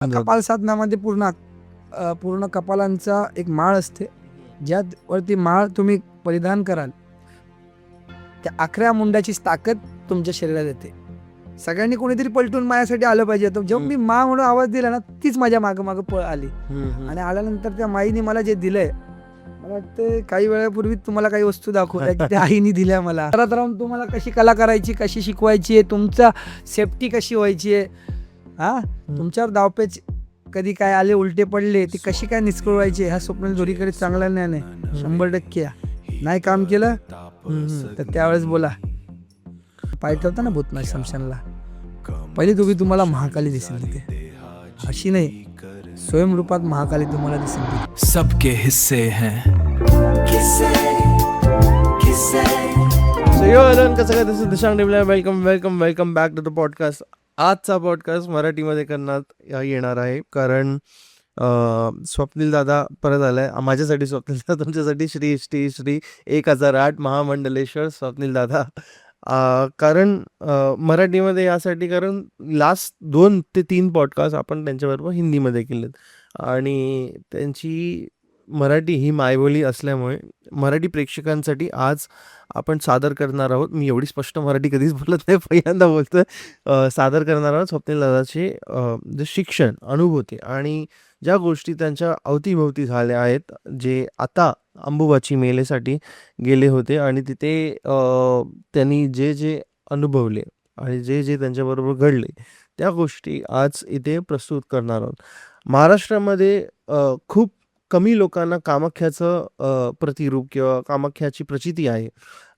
कपाल साधनामध्ये पूर्ण कपालांचा एक माळ असते, ज्यात वरती माळ तुम्ही परिधान कराल त्या आखऱ्या मुंडाचीच ताकद तुमच्या शरीरात येते. सगळ्यांनी कोणीतरी पलटून माझ्यासाठी आलं पाहिजे. जेव्हा मी मा म्हणून आवाज दिला ना, तीच माझ्या मागं मागं पळ आली. आणि आल्यानंतर त्या माईने मला जे दिलंय, मला वाटतं काही वेळापूर्वी तुम्हाला काही वस्तू दाखवल्या की त्या आईने दिल्या मला. घरात राहून तुम्हाला कशी कला करायची, कशी शिकवायची आहे, तुमचा सेफ्टी कशी व्हायची आहे, तुमच्यावर दावपेच कधी काय आले, उलटे पडले, ते कशी काय निष्कळवायचे, ह्या स्वप्न जोरीकडे चांगला नाही 100% नाही काम केलं तर त्यावेळेस बोला. पाय ठेवता ना भूतनाथ शमशानला, पहिली तुम्हाला महाकाली दिसेल तिथे. अशी नाही, स्वयंरूपात महाकाली तुम्हाला दिसेल. सबके हिस्से हैं. कसं काय तसं Dishang welcome back to the podcast. आजचा पॉडकास्ट मराठीमध्ये करण्यात येणार आहे कारण स्वप्नील दादा परत आलाय. माझ्यासाठी स्वप्नील दादा, तुमच्यासाठी श्री श्री श्री 1008 महामंडलेश्वर स्वप्नील दादा. कारण मराठीमध्ये यासाठी कारण लास्ट 2 ते 3 पॉडकास्ट आपण त्यांच्याबरोबर हिंदीमध्ये केलेत आणि त्यांची मराठी ही मायबोली असल्यामुळे मराठी प्रेक्षकांसाठी आज आपण सादर करणार आहोत. मी एवढी स्पष्ट मराठी कधीच बोलत नाही, पहिल्यांदा बोलतोय. सादर करणार आहोत स्वप्नील दादाचे जे शिक्षण, अनुभूती आणि ज्या गोष्टी त्यांच्या अवतीभोवती झाल्या आहेत, जे आता अंबुबाची मेलेसाठी गेले होते आणि तिथे त्यांनी जे अनुभवले आणि जे त्यांच्याबरोबर घडले, त्या गोष्टी आज इथे प्रस्तुत करणार आहोत. महाराष्ट्रामध्ये खूप कमी लोकांना कामाख्याचं प्रतिरूप किंवा कामाख्याची प्रचिती आहे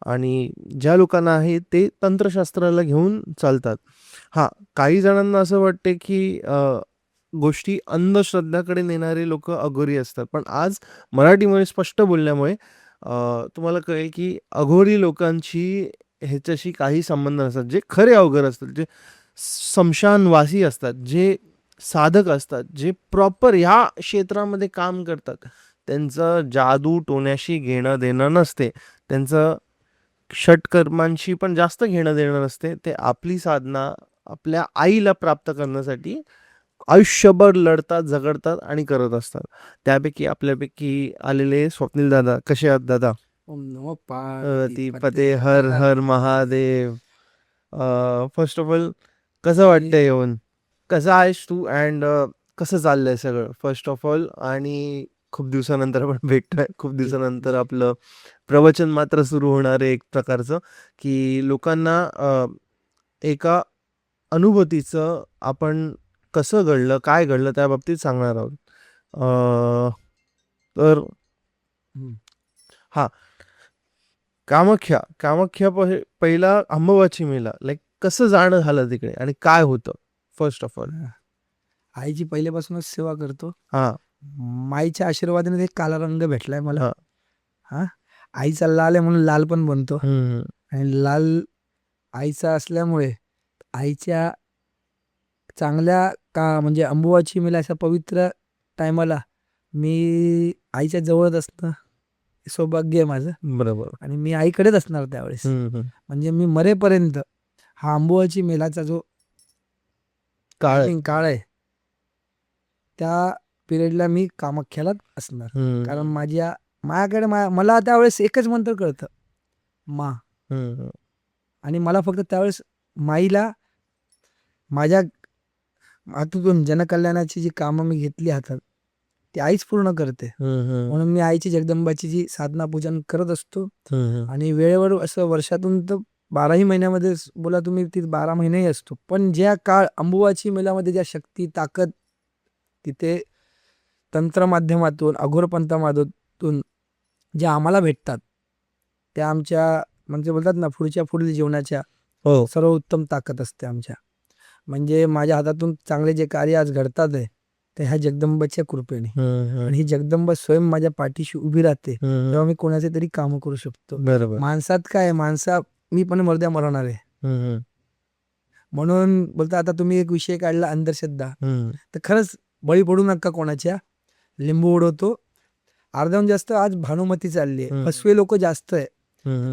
आणि ज्या लोकांना आहे ते तंत्रशास्त्राला घेऊन चालतात. काही जणांना असं वाटते की गोष्टी अंधश्रद्धाकडे नेणारे लोक अघोरी असतात, पण आज मराठीमध्ये स्पष्ट बोलल्यामुळे तुम्हाला कळेल की अघोरी लोकांची ह्याच्याशी काही संबंध नसतात. जे खरे अवघर असतात, जे स्मशानवासी असतात, जे साधक असतात, जे प्रॉपर ह्या क्षेत्रामध्ये काम करतात, त्यांचं जादू टोण्याशी घेणं देणं नसते, त्यांचं षटकर्मांशी पण जास्त घेणं देणं नसते. ते आपली साधना आपल्या आईला प्राप्त करण्यासाठी आयुष्यभर लढतात, झगडतात आणि करत असतात. त्यापैकी आपल्यापैकी आलेले स्वप्नील दादा. कसे आहात दादा? ओम नमो पार्वती पते हर हर महादेव. फर्स्ट ऑफ ऑल कसं वाटतंय येऊन? कसा आहेस तू अँड कसं चाललंय सगळं फर्स्ट ऑफ ऑल? आणि खूप दिवसानंतर आपण भेटतोय, खूप दिवसानंतर आपलं प्रवचन मात्र सुरू होणार आहे एक प्रकारचं, की लोकांना एका अनुभूतीचं आपण कसं घडलं, काय घडलं त्या बाबतीत सांगणार आहोत. तर कामाख्या पहिला अंबुबाची मेला लाईक कसं जाणं झालं तिकडे आणि काय होतं फर्स्ट ऑफ ऑल? आईची पहिल्यापासूनच सेवा करतो. माईच्या आशीर्वादाने एक काला रंग भेटलाय मला. आईचा लाल आहे म्हणून लाल पण बनतो आणि लाल आईचा असल्यामुळे आईच्या चांगल्या म्हणजे अंबुबाची मेला अशा पवित्र टायमाला मी आईच्या जवळच असणं सौभाग्य आहे माझं. बरोबर. आणि मी आईकडेच असणार त्यावेळेस. म्हणजे मी मरेपर्यंत हा अंबुबाची मेलाचा जो काळ आहे त्या पिरियडला मी कामाख्यालाच असणार. कारण माझ्याकडे मला त्यावेळेस एकच मंत्र कळतं, मा. आणि मला फक्त त्यावेळेस माईला माझ्या हातून जनकल्याणाची जी कामं मी घेतली हातात ती आईच पूर्ण करते. म्हणून मी आईची जगदंबाची जी साधना पूजन करत असतो. आणि वेळेवर असं वर्षातून तर 12ही महिन्यामध्ये बोला तुम्ही, ती 12 महिनेही असतो. पण ज्या काळ अंबुबाची मेलामध्ये ज्या शक्ती ताकद तिथे तंत्र माध्यमातून, अघोर पंथामाधून ज्या आम्हाला भेटतात, त्या आमच्या म्हणजे बोलतात ना पुढील जीवनाच्या सर्वोत्तम ताकद असते आमच्या. म्हणजे माझ्या हातातून चांगले जे कार्य आज घडतात आहे ते ह्या जगदंबाच्या कृपेने. आणि ही जगदंबा स्वयं माझ्या पाठीशी उभी राहते तेव्हा मी कोणाचे तरी काम करू शकतो. माणसात काय, मी पण मरणार आहे. म्हणून बोलता, आता तुम्ही एक विषय काढला अंधश्रद्धा, तर खरंच बळी पडू नका कोणाच्या. लिंबू उडवतो अर्ध्याहून जास्त आज भानुमती चालली आहे, फसवे लोक जास्त आहे.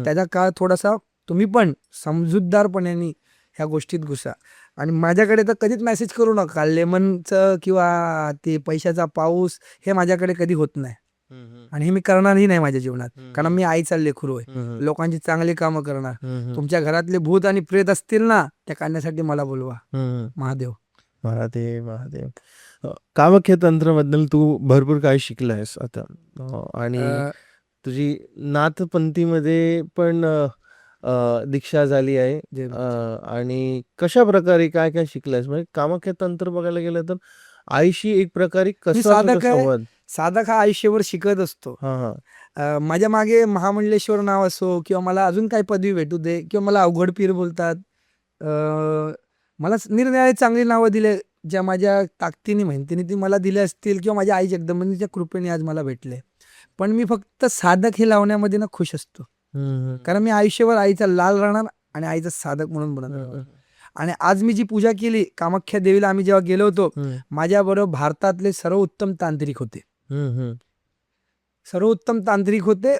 त्याचा काळ थोडासा तुम्ही पण समजूतदारपणाने ह्या गोष्टीत घुसा. आणि माझ्याकडे तर कधीच मेसेज करू नका, लेमनचं किंवा ते पैशाचा पाऊस हे माझ्याकडे कधी होत नाही आणि हे मी करणारही नाही माझ्या जीवनात. कारण मी आईचा लेकरू आहे, लोकांची चांगली कामं करणार. तुमच्या घरातले भूत आणि प्रेत असतील ना, त्या काढण्यासाठी मला बोलवा. महादेव. महादेव महादेव. कामाख्या तंत्राबद्दल तू भरपूर काही शिकलायस आता, आणि तुझी नाथपंथीमध्ये पण दीक्षा झाली आहे. आणि कशा प्रकारे काय काय शिकलायस? म्हणजे कामाख्या तंत्र बघायला गेलं तर आईशी एक प्रकारे कसा साधक आहे. संवाद? साधक हा आयुष्यभर शिकत असतो. माझ्या मागे महामंडलेश्वर नाव असो किंवा मला अजून काही पदवी भेटू दे किंवा मला अवघड पीर बोलतात, मला निरनिराळे चांगली नावं दिले ज्या माझ्या ताकदीने मेहनतीने ती मला दिले असतील किंवा माझ्या आई जगदंबेच्या कृपेने आज मला भेटले. पण मी फक्त साधक हे लावण्यामध्ये ना खुश असतो. कारण मी आयुष्यभर आईचा लाल राहणार आणि आईचा साधक म्हणून बनणार. आणि आज मी जी पूजा केली कामाख्या देवीला, आम्ही जेव्हा गेलो होतो, माझ्याबरोबर भारतातले सर्वोत्तम तांत्रिक होते. सर्वोत्तम तांत्रिक होते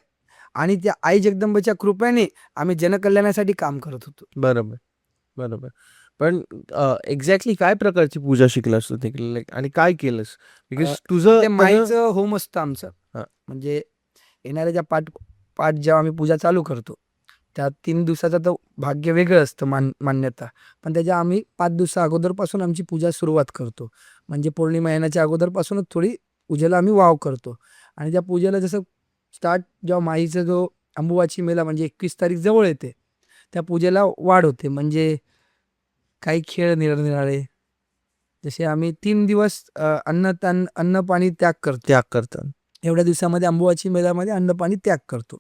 आणि त्या आई जगदंबेच्या कृपेने आम्ही जनकल्याणासाठी काम करत होतो. बरोबर बरोबर. पण एक्झॅक्टली काय प्रकारची पूजा शिकलास तू तिकडे, आणि काय केलंस? बिकॉज तुझं ते माईचं होम असतं आमचं. म्हणजे येणाऱ्या ज्या पाठ जेव्हा आम्ही पूजा चालू करतो त्या 3 दिवसाचं तर भाग्य वेगळं असतं, मान्यता. पण त्याच्या आम्ही 5 दिवसा अगोदरपासून आमची पूजा सुरुवात करतो. म्हणजे पौर्णिमा येण्याच्या अगोदरपासूनच थोडी पूजेला आम्ही वाव करतो. आणि त्या पूजेला जसं स्टार्ट जेव्हा माईचा जो अंबुबाची मेला म्हणजे 21 तारीख जवळ येते, त्या पूजेला वाढ होते. म्हणजे काही खेळ निरनिराळे, जसे आम्ही 3 दिवस अन्न पाणी त्याग करतात. एवढ्या दिवसामध्ये अंबुबाची मेळ्यामध्ये अन्न पाणी त्याग करतो.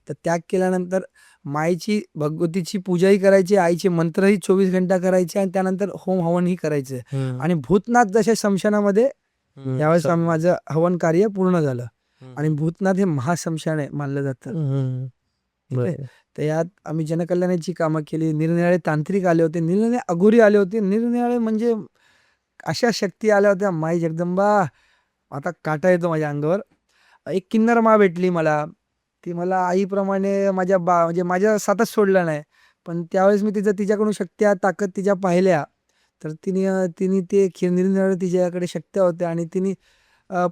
तर त्याग केल्यानंतर माईची भगवतीची पूजाही करायची, आईचे मंत्रही 24 घंटा करायचे आणि त्यानंतर होम हवनही करायचे. आणि भूतनाथ जसे स्मशानामध्ये यावेळेस माझं हवन कार्य पूर्ण झालं. आणि भूतनाथ हे महाश्मशान आहे मानलं जातं. तर यात आम्ही जनकल्याणाची कामं केली. निरनिराळे तांत्रिक आले होते, निरनिराळे अघोरी आले होते, निरनिराळे म्हणजे अशा शक्ती आल्या होत्या. माई जगदंबा, आता काटा येतो माझ्या अंगावर. एक किन्नर मा भेटली मला, ती मला आईप्रमाणे म्हणजे माझ्या साथच सोडलं नाही. पण त्यावेळेस मी तिच्याकडून शक्त्या ताकद तिच्या पाहिल्या, तर तिने ते निरनिराळे तिच्याकडे शक्त्या होत्या आणि तिने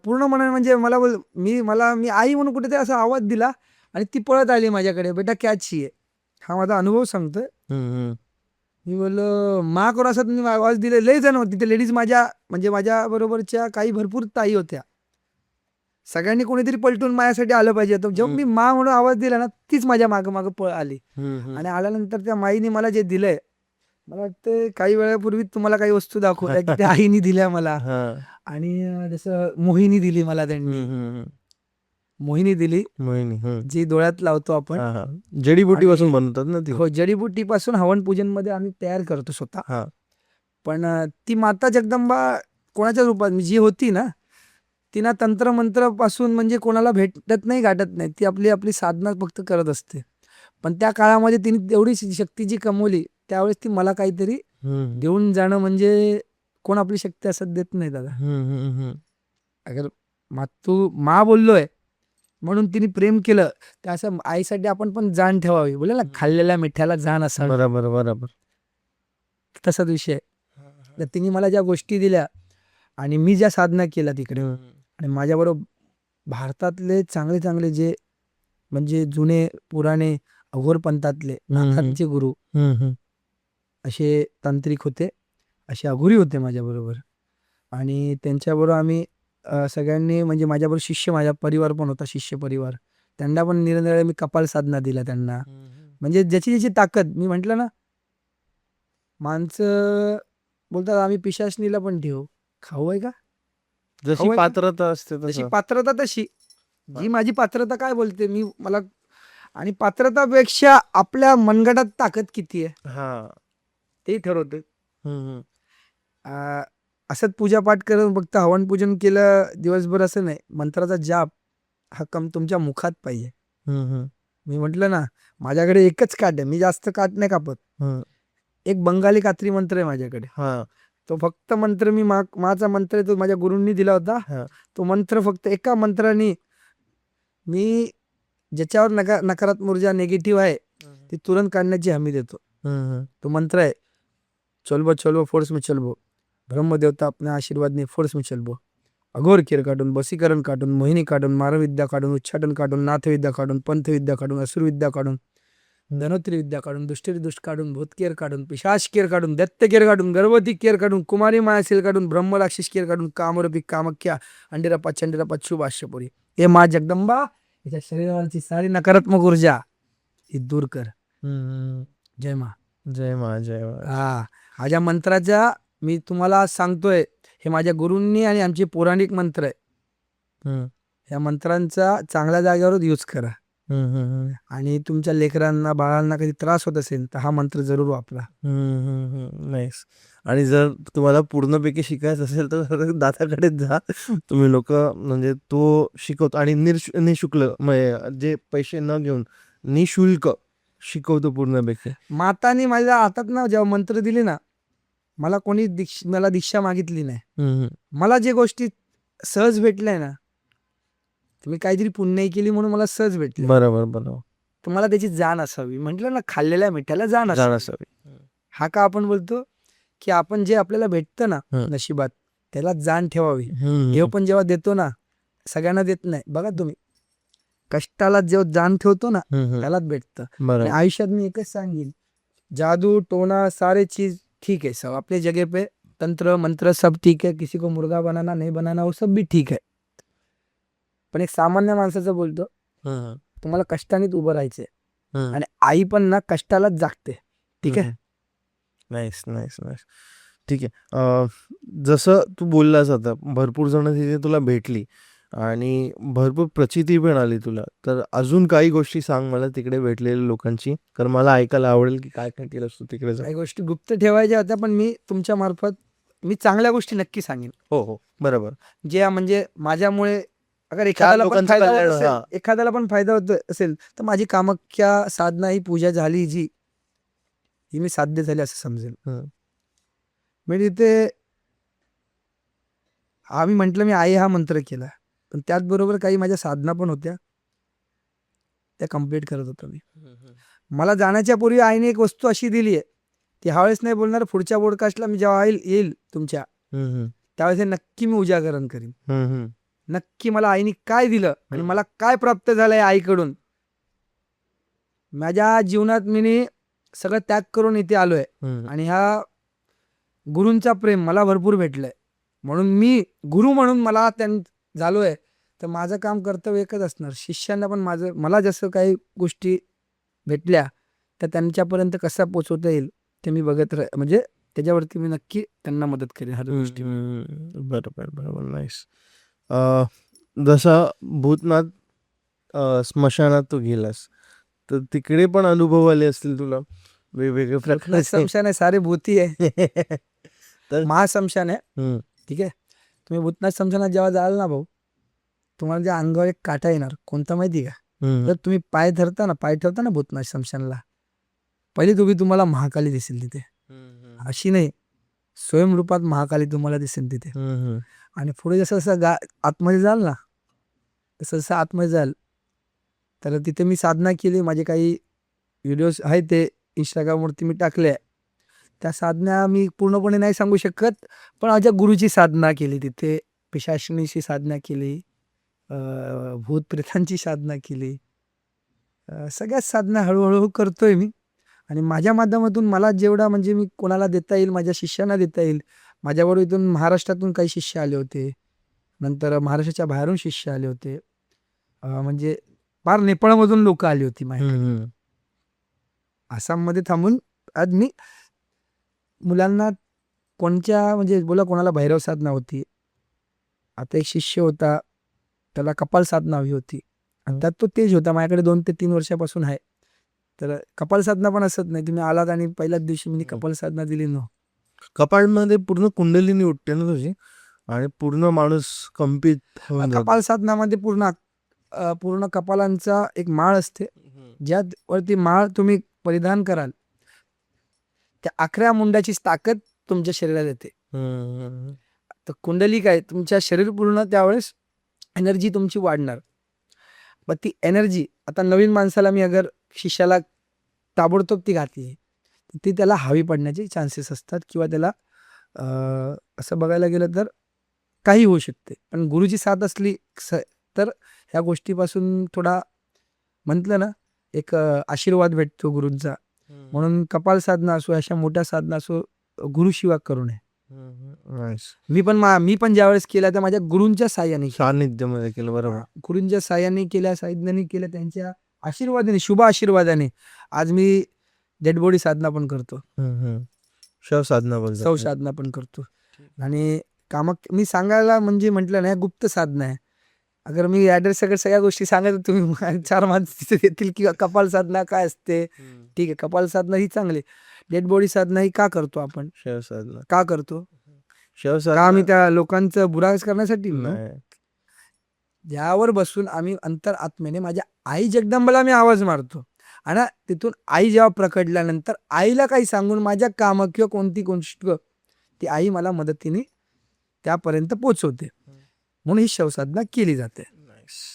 पूर्ण मनाने म्हणजे मी आई म्हणून कुठेतरी असा आवाज दिला आणि ती पळत आली माझ्याकडे, बेटा क्या चाहिए. हा माझा अनुभव सांगतोय. मी बोललो मा करू, असं तुम्ही आवाज दिले. लय जण होते तिथे लेडीज, म्हणजे माझ्या बरोबरच्या काही भरपूर ताई होत्या. सगळ्यांनी कोणीतरी पलटून माझ्यासाठी आलं पाहिजे. तर जेव्हा मी मा म्हणून आवाज दिला ना, तीच माझ्या मागं पळ आली. आणि आल्यानंतर त्या माईने मला जे दिलंय, मला वाटतं काही वेळापूर्वी तुम्हाला काही वस्तू दाखवल्या की त्या आईने दिल्या मला. आणि जसं मोहिनी दिली मला, त्यांनी मोहिनी दिली, जी डोळ्यात लावतो आपण. जडीबुटी पासून बनवतात ना ती. हो, जडीबुटी पासून हवन पूजन मध्ये आम्ही तयार करतो स्वतः. पण ती माता जगदंबा कोणाच्या रूपात जी होती ना, तिना तंत्रमंत्र पासून म्हणजे कोणाला भेटत नाही, गाठत नाही. ती आपली साधना फक्त करत असते. पण त्या काळामध्ये तिने तेवढी शक्ती जी कमवली, त्यावेळेस ती मला काहीतरी देऊन जाणं, म्हणजे कोण आपली शक्ती असत देत नाही दादा. अगर तू मा बोललोय म्हणून तिने प्रेम केलं, तर असं आईसाठी आपण पण जाण ठेवावी. बोले ना, खाल्लेल्या मिठ्याला जाण असावी. बरोबर. तसाच विषय. तर तिने मला ज्या गोष्टी दिल्या आणि मी ज्या साधना केल्या तिकडे, आणि माझ्याबरोबर भारतातले चांगले चांगले जे म्हणजे जुने पुराणे अघोर पंथातले नाथांचे गुरु असे तांत्रिक होते, असे अघोरी होते माझ्याबरोबर. आणि त्यांच्याबरोबर आम्ही सगळ्यांनी, म्हणजे माझ्याबरोबर शिष्य, माझा परिवार पण होता, शिष्य परिवार. त्यांना पण निरनिराळे मी कपाल साधना दिल्या त्यांना. म्हणजे ज्याची ताकद, मी म्हटलं ना, माणसं बोलतात आम्ही पिशाचनीला पण ठेवू, खाऊ आहे का, जशी पात्रता असते जशी पात्रता तशी. जी माझी पात्रता काय बोलते मला, आणि पात्रतापेक्षा आपल्या मनगटात ताकद किती आहे ते ठरवते. असंच पूजापाठ करून फक्त हवन पूजन केलं दिवसभर असं नाही. मंत्राचा जाप हा तुमच्या मुखात पाहिजे. मी म्हटलं ना, माझ्याकडे एकच काठ आहे, मी जास्त काठ नाही कापत. एक बंगाली कात्री मंत्र आहे माझ्याकडे. तो फक्त मंत्र मी माझा मंत्र आहे, तो माझ्या गुरूंनी दिला होता. तो मंत्र फक्त एका मंत्राने मी ज्याच्यावर नकारात्मक ऊर्जा निगेटिव्ह आहे ती तुरंत काढण्याची हमी देतो. तो मंत्र आहे चलबो चलबो फोर्स में चलबो, ब्रह्मदेवता अपने आशीर्वाद ने फोर्स में चलबो, अघोर केर काढून, बसीकरण काढून, मोहिनी काढून, मारविद्या काढून, उच्चाटन काढून, नाथविद्या काढून, पंथविद्या काढून, असुरविद्या काढून, धनोत्री विद्या काढून, दुष्टरी दुष्ट काढून, भूतकेर काढून, पिशाच केर काढून, दैत्य केर काढून, गर्भवती केर काढून, कुमारी मायाशील काढून, ब्रह्मराक्षस केर काढून, कामरूपी कामख्या अंडिरपा चंडिरपा शुभाष्यपुरी, हे मा जगदंबा याच्या शरीरावरची सारी नकारात्मक ऊर्जा ही दूर कर. जय मा. जय मा जय मा. हा, माझ्या मंत्राच्या मी तुम्हाला सांगतोय, हे माझ्या गुरूंनी आणि आमचे पौराणिक मंत्र आहे. या मंत्रांचा चांगल्या जागेवर यूज करा. आणि तुमच्या लेकरांना बाळांना कधी त्रास होत असेल तर हा मंत्र जरूर वापरा. नाईस. आणि जर तुम्हाला पूर्णपैकी शिकायचं असेल तर दादाकडेच जा. तुम्ही लोक म्हणजे तो शिकवतो आणि निशुल्क म्हणजे जे पैसे न घेऊन निशुल्क शिकवतो पूर्णपैकी. माताने माझ्या हातात ना जेव्हा मंत्र दिले ना, मला कोणी मला दीक्षा मागितली नाही. मला जे गोष्टी सहज भेटल्या ना, तुम्ही काहीतरी पुण्य केली म्हणून मला सहज भेटले. बरोबर बरोबर. तुम्हाला त्याची जाण असावी. म्हटलं ना, खाल्लेल्या मिठाला जाण असावी. हा का आपण बोलतो की आपण जे आपल्याला भेटतं ना नशिबात त्याला जाण ठेवावी. हे पण जेव्हा देतो ना, सगळ्यांना देत नाही. बघा तुम्ही, कष्टाला जेव्हा जाण ठेवतो ना त्यालाच भेटतं. आणि आयुष्यात मी एकच सांगेन, जादू टोना सारे चीज ठीक है, सब अपने जगह पे, तंत्र मंत्र सब ठीक है, किसी को मुर्गा बनाना नहीं बनाना वो सब भी ठीक है. पण एक सामान्य माणसाचं बोलतो, तुम्हाला कष्टानेच उभं राहायचंय. आणि आई पण ना कष्टालाच जागते. ठीक आहे. Nice nice nice. ठीक आहे. जसं तू बोललास आता भरपूर जण तिथे तुला भेटली आणि भरपूर प्रचिती पण आली तुला, तर अजून काही गोष्टी सांग मला तिकडे भेटलेल्या लोकांची, कारण मला ऐकायला आवडेल की काय काय केलंस तू तिकडे. काही गोष्टी गुप्त ठेवायच्या होत्या, पण मी तुमच्या मार्फत मी चांगल्या गोष्टी नक्की सांगेन. हो हो बरोबर. जे म्हणजे माझ्यामुळे अगर एखाद्याला पण फायदा होत असेल, एखाद्याला पण फायदा होत असेल तर माझी कामाख्या साधना ही पूजा झाली जी, ही मी साध्य झाली असं समजेल. म्हणजे तिथे आम्ही म्हटलं मी आई हा मंत्र केला, पण त्याचबरोबर काही माझ्या साधना पण होत्या, त्या कम्प्लीट करत होतो मी. मला जाण्याच्या पूर्वी आईने एक वस्तू अशी दिली आहे, ती ह्यावेळेस नाही बोलणार, पुढच्या पॉडकास्टला मी जेव्हा येईल तुमच्या त्यावेळेस नक्की मी उजागरण करीन. नक्की मला आईने काय दिलं आणि मला काय प्राप्त झालंय आईकडून. माझ्या जीवनात मी सगळं त्याग करून इथे आलोय आणि ह्या गुरूंचा प्रेम मला भरपूर भेटलंय. म्हणून मी गुरु म्हणून मला झालोय, तर माझं काम कर्तव्य एकच असणार, शिष्यांना पण मला जसं काही गोष्टी भेटल्या तर त्यांच्यापर्यंत कसा पोचवता येईल ते मी बघत म्हणजे त्याच्यावरती मी नक्की त्यांना मदत करेन हर गोष्टी. बरोबर बरोबर. नाईस. जसा भूतनाथ स्मशानात तू गेलास तर तिकडे पण अनुभव आले असतील तुला वेगवेगळे प्रकार. स्मशान आहे, सारे भूती आहे. तर महास्मशान आहे. ठीक आहे. तुम्ही भूतनाथ स्मशानात जेव्हा जाल ना भाऊ, तुम्हाला ज्या अंगावर एक काटा येणार, कोणता माहिती का? तर तुम्ही पाय ठेवता ना भूतनाथ स्मशानला, पहिली तुम्हाला महाकाली दिसेल तिथे. अशी नाही, स्वयंरूपात महाकाली तुम्हाला दिसेल तिथे. आणि पुढे जसं जसं आतमध्ये जाल ना, तसं जसं आतमध्ये जाल तर तिथे मी साधना केली. माझे काही व्हिडिओज आहेत ते इंस्टाग्रामवरती मी टाकले. त्या साधना मी पूर्णपणे नाही सांगू शकत, पण माझ्या गुरुची साधना केली तिथे, पिशाचिनीची साधना केली, भूतप्रेतांची साधना केली, सगळ्याच साधना हळूहळू करतोय मी. आणि माझ्या माध्यमातून मला जेवढा म्हणजे मी कोणाला देता येईल, माझ्या शिष्यांना देता येईल. माझ्याबरोबर इथून महाराष्ट्रातून काही शिष्य आले होते, नंतर महाराष्ट्राच्या बाहेरून शिष्य आले होते, म्हणजे फार नेपाळमधून लोक आली होती माझ्याकडे. आसाममध्ये थांबून आज मी मुलांना कोणत्या म्हणजे बोला, कोणाला भैरव साधना होती. आता एक शिष्य होता, त्याला कपाल साधना हवी होती, आणि त्यात तो तेज होता. माझ्याकडे 2 ते 3 वर्षापासून आहे. तर कपाल साधना पण असत नाही, तुम्ही आलात आणि पहिल्याच दिवशी मी कपाल साधना दिली न. कपाळमध्ये पूर्ण कुंडलिनी उठते ना तुझी, आणि पूर्ण माणूस कंपित. कपाल साधनामध्ये पूर्ण कपालांचा एक माळ असते, ज्यावरती माळ तुम्ही परिधान कराल त्या 11 मुंडाची ताकद तुमच्या शरीरात येते. तर कुंडली काय, तुमच्या शरीर पूर्ण त्यावेळेस एनर्जी तुमची वाढणार. मग ती एनर्जी आता नवीन माणसाला मी अगर शिष्याला ताबडतोब ती घातली, ती त्याला हवी पडण्याचे चान्सेस असतात किंवा त्याला असं बघायला गेलं तर काही होऊ शकते. पण गुरुची साथ असली तर ह्या गोष्टीपासून थोडा म्हटलं ना एक आशीर्वाद भेटतो गुरूंचा. म्हणून कपाल साधना असो, अशा मोठ्या साधना असो, गुरुशिवाय करू नये. मी पण ज्यावेळेस केल्या त्या माझ्या गुरूंच्या साह्याने सान्निध्यामध्ये केलं. बरोबर. गुरूंच्या साह्याने केल्या, साधनाने केल्या, त्यांच्या आशीर्वादाने, शुभ आशीर्वादाने आज मी डेड बॉडी साधना पण करतो, शव साधना पण करतो. आणि मी सांगायला म्हणजे म्हटलं ना, गुप्त साधना आहे. अगर मी ऍड्रेस सगळ्या गोष्टी सांगायचं तुम्ही 4 माणसं तिथे येतील की कपाल साधना काय असते. ठीक आहे, कपाल साधना ही चांगली. डेड बॉडी साधना ही का करतो आपण, शव साधना का करतो, शव का आम्ही त्या लोकांचं बुरास करण्यासाठी नाही. ज्यावर बसून आम्ही अंतर आत्मेने माझ्या आई जगदंबाला मी आवाज मारतो आणि तिथून आई जेव्हा प्रकटल्यानंतर आईला काही सांगून माझ्या काम किंवा कोणती गोष्ट ती आई मला मदतीने त्यापर्यंत पोचवते. म्हणून ही शवसाधना केली जाते.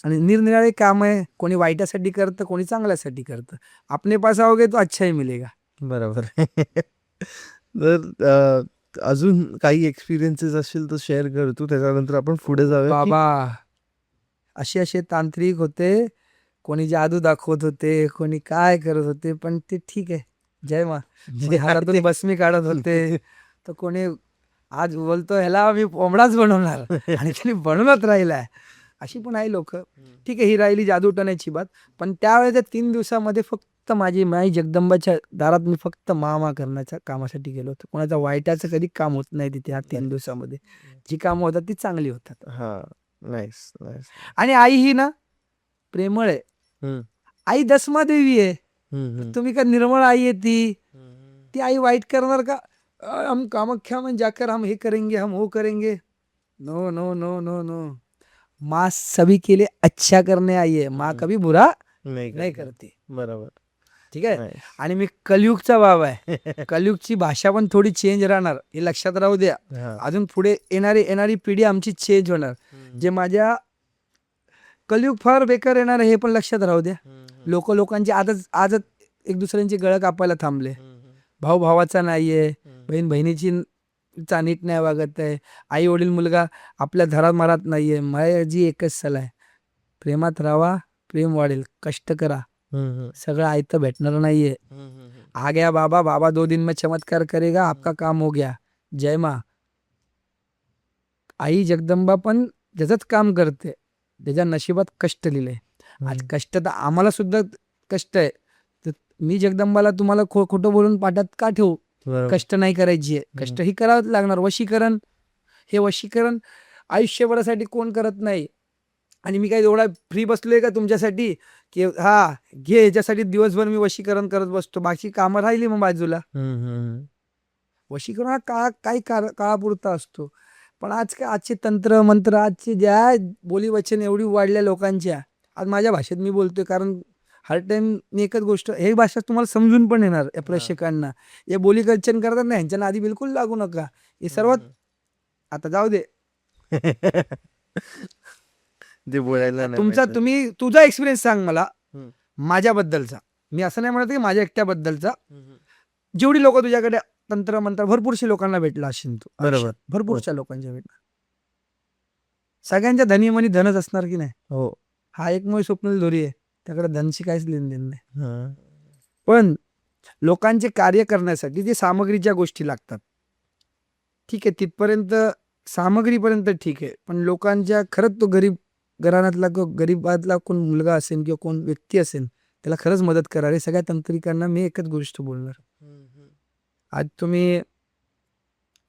आणि निरनिराळे काम आहे, कोणी वाईटासाठी करतं, कोणी चांगल्यासाठी करतं. अपने पास आओगे तो अच्छा ही मिलेगा. बरोबर. तर अजून काही एक्सपिरियन्सेस असतील तर शेअर कर तू, त्याच्यानंतर आपण पुढे जाऊया. बाबा असे तांत्रिक होते, कोणी जादू दाखवत होते, कोणी काय करत होते, पण ते ठीक आहे. जय मा हातातून भस्मी काढत होते, तर कोणी आज बोलतो ह्याला मी कोंबडाच बनवणार आणि त्यांनी बनवत राहिलाय. अशी पण आहे लोक. ठीक आहे, ही राहिली जादू टण्याची बात. पण त्यावेळेस 3 दिवसामध्ये फक्त माझी माई जगदंबाच्या दारात मी फक्त मा करण्याच्या कामासाठी गेलो होतो. कोणाचा वाईटाचं कधी काम होत नाही तिथे. ह्या 3 दिवसामध्ये जी कामं होतात ती चांगली होतात. आणि आई ही ना प्रेमळ आहे. आई दसमा देवी आहे. तुम्ही का निर्मळ आई आहे ती आई वाईट करणार का. हम कामाख्या में जाकर हम हे करेंगे, हम वो करेंगे. No no no no no. माँ सभी के लिए अच्छा करने आई है. माँ कभी बुरा नाही करते. बरोबर. ठीक आहे. आणि मी कलियुगचा बाबा आहे. कलियुगची भाषा पण थोडी चेंज राहणार, हे लक्षात राहू द्या. अजून पुढे येणारी पिढी आमची चेंज होणार. जे माझ्या कलियुग फार बेकार येणार आहे हे पण लक्षात राहू द्या. लोकांची आजच एक दुसऱ्यांची गळं कापायला थांबले. भाऊ भावाचा नाहीये, बहीण बहिणीची नीट नाही वागत आहे, आई वडील मुलगा आपल्या धरात मारात नाहीये. माझी एकच सलाह आहे, प्रेमात राहा, प्रेम वाढेल. कष्ट करा, सगळं आयतं भेटणार नाहीये. आ गया बाबा 2 दिन में चमत्कार करेगा, आपका काम हो गया. जय मा. आई जगदंबा पण ज्याचंच काम करते, त्याच्या नशिबात कष्ट लिहिले. आज कष्ट तर आम्हाला सुद्धा कष्ट आहे. तर मी जगदंबाला तुम्हाला खोटं बोलून पाठात का ठेवू. कष्ट नाही करायची आहे, कष्ट ही करावंच लागणार. हे वशीकरण आयुष्यभरासाठी कोण करत नाही. आणि मी काही एवढा फ्री बसलोय का तुमच्यासाठी की घे ह्याच्यासाठी दिवसभर मी वशीकरण करत बसतो, बाकी कामं राहिली मग बाजूला. वशीकरण हा काही काळापुरता असतो. पण आजचे तंत्र मंत्र, आजचे ज्या बोली वचन एवढी वाढल्या लोकांच्या. आज माझ्या भाषेत मी बोलतोय कारण हर टाइम मी एकच गोष्ट, हे भाषा तुम्हाला समजून पण येणार या प्रेक्षकांना. हे बोली कल्चन करतात ना, ह्यांच्या आधी बिलकुल लागू नका. हे सर्वात आता जाऊ दे. तुझा एक्सपिरियन्स सांग मला माझ्याबद्दलचा. मी असं नाही म्हणत की माझ्या एकट्याबद्दलचा. जेवढी लोक तुझ्याकडे तंत्र मंत्र, भरपूरशी लोकांना भेटला असेल तू. बरोबर. भरपूरच्या लोकांच्या भेटला. सगळ्यांच्या धनी मनी धनच असणार की नाही. हो. हा एकमेव स्वप्नील धोरी आहे, त्याकडे धनशी काहीच लेनदेन नाही. पण लोकांचे कार्य करण्यासाठी जे सामग्रीच्या गोष्टी लागतात, ठीक आहे, तिथपर्यंत सामग्रीपर्यंत ठीक आहे. पण लोकांच्या खरंच तो गरीब घराण्यातला गरीबातला कोण मुलगा असेल किंवा कोण व्यक्ती असेल, त्याला खरंच मदत करा. रे सगळ्या तंत्रिकांना मी एकच गोष्ट बोलणार, आज तुम्ही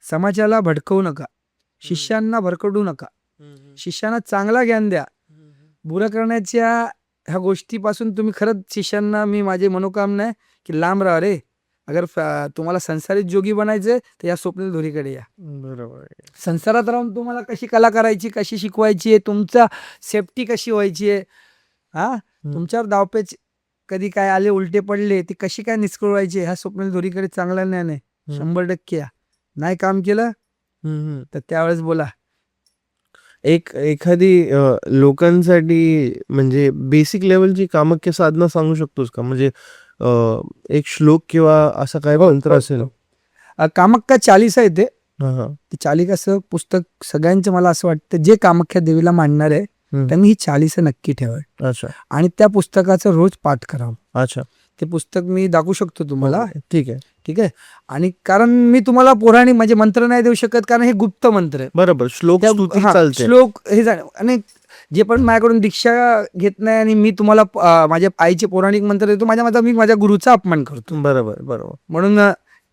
समाजाला भडकवू नका, शिष्यांना भरकडू नका. शिष्यांना चांगला ज्ञान द्या. बुरा करण्याच्या ह्या गोष्टीपासून तुम्ही खरंच शिष्यांना, मी माझी मनोकामना आहे की लांब राहा रे. अगर तुम्हाला संसारित जोगी बनायचंय तर या स्वप्नील धोरीकडे या. बरोबर. संसारात राहून तुम्हाला कशी कला करायची, कशी शिकवायची आहे, तुमचा सेफ्टी कशी व्हायची आहे, तुमच्यावर धावपेच कधी काय आले, उलटे पडले, ते कशी काय निष्कळवायची, ह्या स्वप्नील धोरीकडे चांगला ज्ञान आहे. 100% या. नाही काम केलं तर त्यावेळेस बोला. एखादी लोकांसाठी म्हणजे बेसिक लेवलची कामाख्या साधना सांगू शकतोस का. म्हणजे एक श्लोक किंवा असं काय मंत्र असेल? कामाख्या चालिसा येते. हा. ती चालिकाचं पुस्तक सगळ्यांचं मला असं वाटतं जे कामाख्या देवीला मानणार आहे त्यांनी ही चालिसा नक्की ठेवावी अच्छा आणि त्या पुस्तकाचं रोज पाठ करावं. अच्छा. ते पुस्तक मी दाखवू शकतो तुम्हाला. ठीक आहे. ठीक आहे. आणि कारण मी तुम्हाला पौराणिक म्हणजे मंत्र नाही देऊ शकत कारण हे गुप्त मंत्र आहे. बरोबर. श्लोक स्तुती चालते. श्लोक हे आणि जे पण माझ्याकडून दीक्षा घेत नाही आणि मी तुम्हाला माझ्या आईचे पौराणिक मंत्र देतो मी माझ्या गुरुचा अपमान करतो. बरोबर बरोबर. म्हणून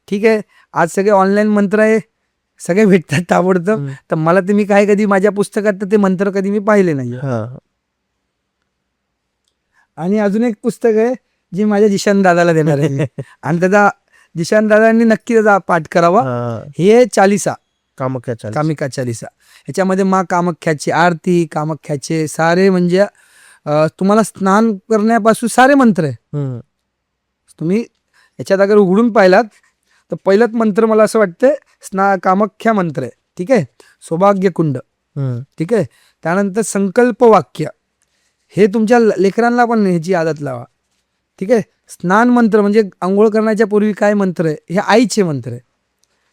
ठीक आहे, आज सगळे ऑनलाईन मंत्र आहे, सगळे भेटतात ताबडतोब. तर मला ते मी काय कधी माझ्या पुस्तकात तर ते मंत्र कधी मी पाहिले नाही. आणि अजून एक पुस्तक आहे जे माझ्या जिशान दादाला देणार आहे आणि त्याचा जिशान दादांनी नक्की त्याचा पाठ करावा. हे चालिसा कामिका चालिसा. ह्याच्यामध्ये माँ कामाख्याची आरती, कामाख्याचे सारे म्हणजे तुम्हाला स्नान करण्यापासून सारे मंत्र आहे. तुम्ही याच्यात अगर उघडून पाहिलात तर पहिलाच मंत्र मला असं वाटतं कामाख्या मंत्र आहे. ठीक आहे. सौभाग्य कुंड. ठीक आहे. त्यानंतर संकल्प वाक्य, हे तुमच्या लेकरांना पण ह्याची आदत लावा. ठीक आहे. स्नान मंत्र म्हणजे आंघोळ करण्याच्या पूर्वी काय मंत्र आहे, हे आईचे मंत्र आहे.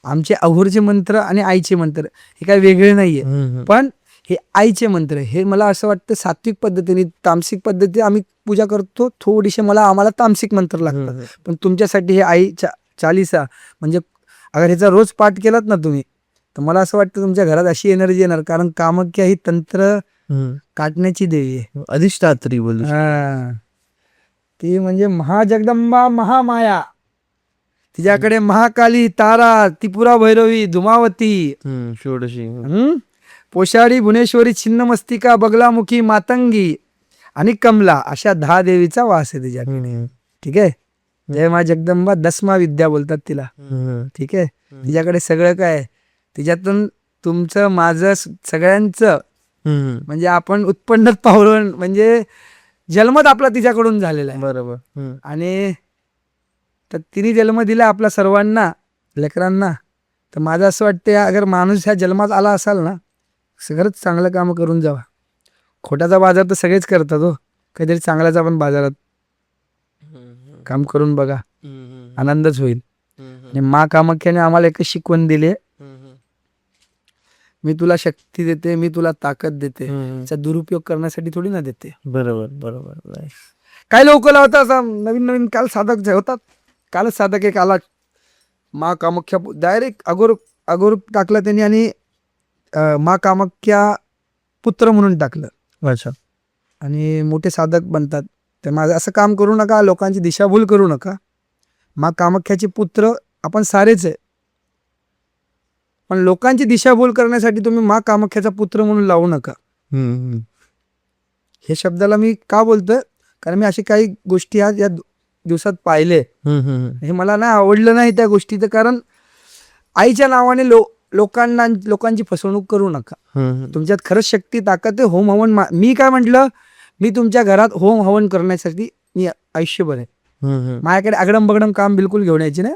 आमचे अघोरचे मंत्र आणि आईचे मंत्र हे काय वेगळे नाहीये, पण हे आईचे मंत्र आहे. हे मला असं वाटतं सात्विक पद्धतीने, तामसिक पद्धतीने आम्ही पूजा करतो, थोडीशी आम्हाला तामसिक मंत्र लागतात. पण तुमच्यासाठी हे आई चालिसा म्हणजे अगर ह्याचा रोज पाठ केलात ना तुम्ही तर मला असं वाटतं तुमच्या घरात अशी एनर्जी येणार. कारण कामाख्या ही तंत्र काटण्याची देवी आहे, अधिष्ठात्री बोलू. ती म्हणजे महाजगदंबा, महामाया. तिच्याकडे महाकाली, तारा, त्रिपुरा भैरवी, धुमावती, षोडशी, पोशाडी, भुवनेश्वरी, छिन्नमस्तिका, बगलामुखी, मातंगी आणि कमला अशा 10 देवीचा वास आहे तिच्याकडे. ठीक आहे. जय मा जगदंबा, 10मा विद्या बोलतात तिला. ठीक आहे. तिच्याकडे सगळं काय, तिच्यातून तुमचं माझं सगळ्यांचं म्हणजे आपण उत्पन्न पावलं म्हणजे जन्मच आपला तिच्याकडून झालेला आहे. बरोबर. आणि तर तिने जन्म दिला आपल्या सर्वांना, लेकरांना. तर माझं असं वाटतं अगर माणूस ह्या जन्मात आला असाल ना, सगळंच चांगलं काम करून जावा. खोट्याचा बाजार तर सगळेच करतात हो, काहीतरी चांगल्याचा पण बाजारात काम करून बघा, आनंदच होईल. आणि माँ कामाख्याने आम्हाला एकच शिकवण दिली, मी तुला शक्ती देते, मी तुला ताकद देते, त्याचा दुरुपयोग करण्यासाठी थोडी ना देते. बरोबर बरोबर. काय लोक लावतात नवीन नवीन, काल साधक होतात, कालच साधक एक आला माँ कामाख्या डायरेक्ट अगोर टाकलं त्यांनी आणि माँ कामाख्या पुत्र म्हणून टाकलं. अच्छा. आणि मोठे साधक बनतात. तर माझं असं काम करू नका, लोकांची दिशाभूल करू नका. माँ कामाख्याचे पुत्र आपण सारेच आहे, पण लोकांची दिशाभूल करण्यासाठी तुम्ही माँ कामाख्याचा पुत्र म्हणून लावू नका. हे शब्दाला मी का बोलतोय, कारण मी अशी काही गोष्टी आज या दिवसात पाहिले, हे मला नाही आवडलं नाही त्या गोष्टीचं. कारण आईच्या नावाने लोकांची फसवणूक करू नका. तुमच्यात खरंच शक्ती, ताकद आहे. होम हवन, मी काय म्हटलं, मी तुमच्या घरात होम हवन करण्यासाठी मी आयुष्यभर आहे. माझ्याकडे आगडम बगडम काम बिलकुल घेऊन यायचे नाही.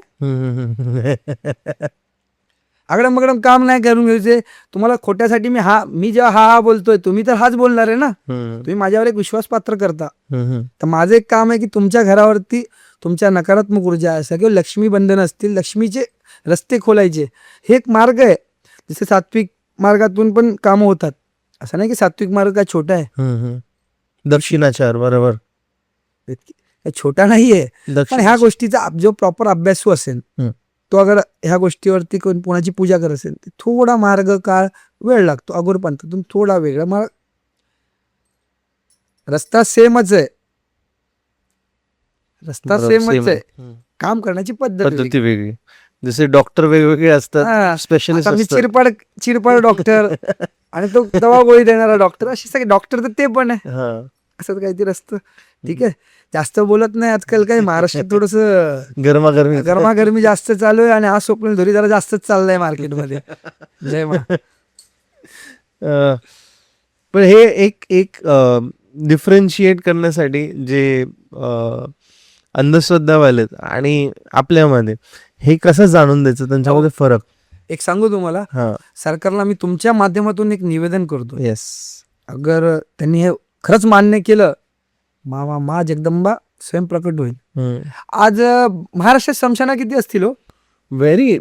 आगडम बगडम काम नाही करून घ्यायचे. तुम्हाला खोट्यासाठी मी जेव्हा हा बोलतोय, तुम्ही तर हाच बोलणार आहे ना. तुम्ही माझ्यावर एक विश्वासपात्र करता. तर माझं एक काम आहे की तुमच्या घरावरती तुमच्या नकारात्मक ऊर्जा असं किंवा लक्ष्मी बंधन असतील, लक्ष्मीचे रस्ते खोलायचे, हे एक मार्ग आहे. जसे सात्विक मार्गातून पण कामं होतात, असं नाही की सात्विक मार्ग काय छोटा आहे. दक्षिणाचार बरोबर छोटा नाहीये, पण ह्या गोष्टीचा जो प्रॉपर अभ्यासू असेल तो अगर ह्या गोष्टीवरती कोणाची पूजा करत असेल, थोडा मार्ग काळ वेळ लागतो. अगोर पंथातून थोडा वेगळा मार्ग, रस्ता सेमच आहे, काम करण्याची पद्धत वेगळी. जसे डॉक्टर वेगवेगळे असतात, स्पेशलिस्ट चिरपड डॉक्टर आणि तो दवा गोळी देणारा डॉक्टर, असे सगळे डॉक्टर तर ते पण आहे, असं काहीतरी असतं. ठीक आहे. जास्त बोलत नाही आजकाल, काही महाराष्ट्रात थोडस गरमागरमी जास्त चालू आहे आणि हा स्वप्नील धुरी जरा जास्तच चाललाय मार्केटमध्ये. जय मा. पण हे एक डिफरन्शिएट करण्यासाठी जे अंधश्रद्धावाले आणि आपल्यामध्ये हे कसं जाणून द्यायचं, त्यांच्यामध्ये फरक एक सांगू तुम्हाला. सरकारला मी तुमच्या माध्यमातून एक निवेदन करतो. येस. अगर त्यांनी हे खरंच मान्य केलं, माँ जगदंबा स्वयंप्रकट होईल. आज महाराष्ट्रात स्मशाना किती असतील हो? Very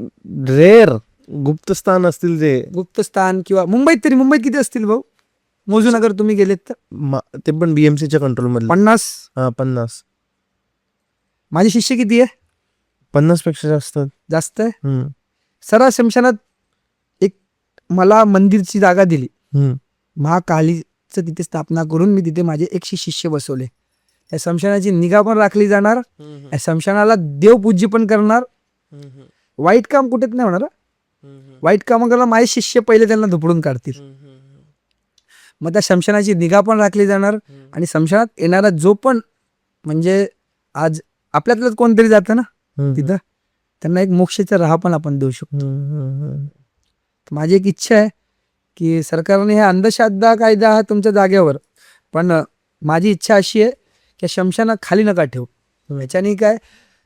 rare. गुप्तस्थान असतील जे गुप्तस्थान. किंवा मुंबईत किती असतील भाऊ? मोजून अगर तुम्ही गेलेत तर. ते पण BMCच्या कंट्रोल मध्ये 50. 50. माझे शिष्य किती आहे? 50 पेक्षा जास्त आहे. सर्व शमशानात एक मला मंदिरची जागा दिली. महाकालीचं तिथे स्थापना करून मी तिथे माझे 100 शिष्य बसवले. या शमशानाची निगा पण राखली जाणार. या शमशानाला देवपूज्य पण करणार. वाईट काम कुठेच नाही होणार. वाईट काम करायला माझे शिष्य पहिले त्यांना धुपडून काढतील. मग त्या शमशानाची निगा पण राखली जाणार. आणि शमशानात येणारा जो पण म्हणजे आज आपल्यातलंच कोणतरी जातं ना तिथं, त्यांना एक मोक्षाचा राह पण आपण देऊ शकतो. माझी एक इच्छा आहे की सरकारने हा अंधश्रद्धा कायदा हा तुमच्या जागेवर, पण माझी इच्छा अशी आहे की शमशाना खाली नका ठेवू. याच्याने काय,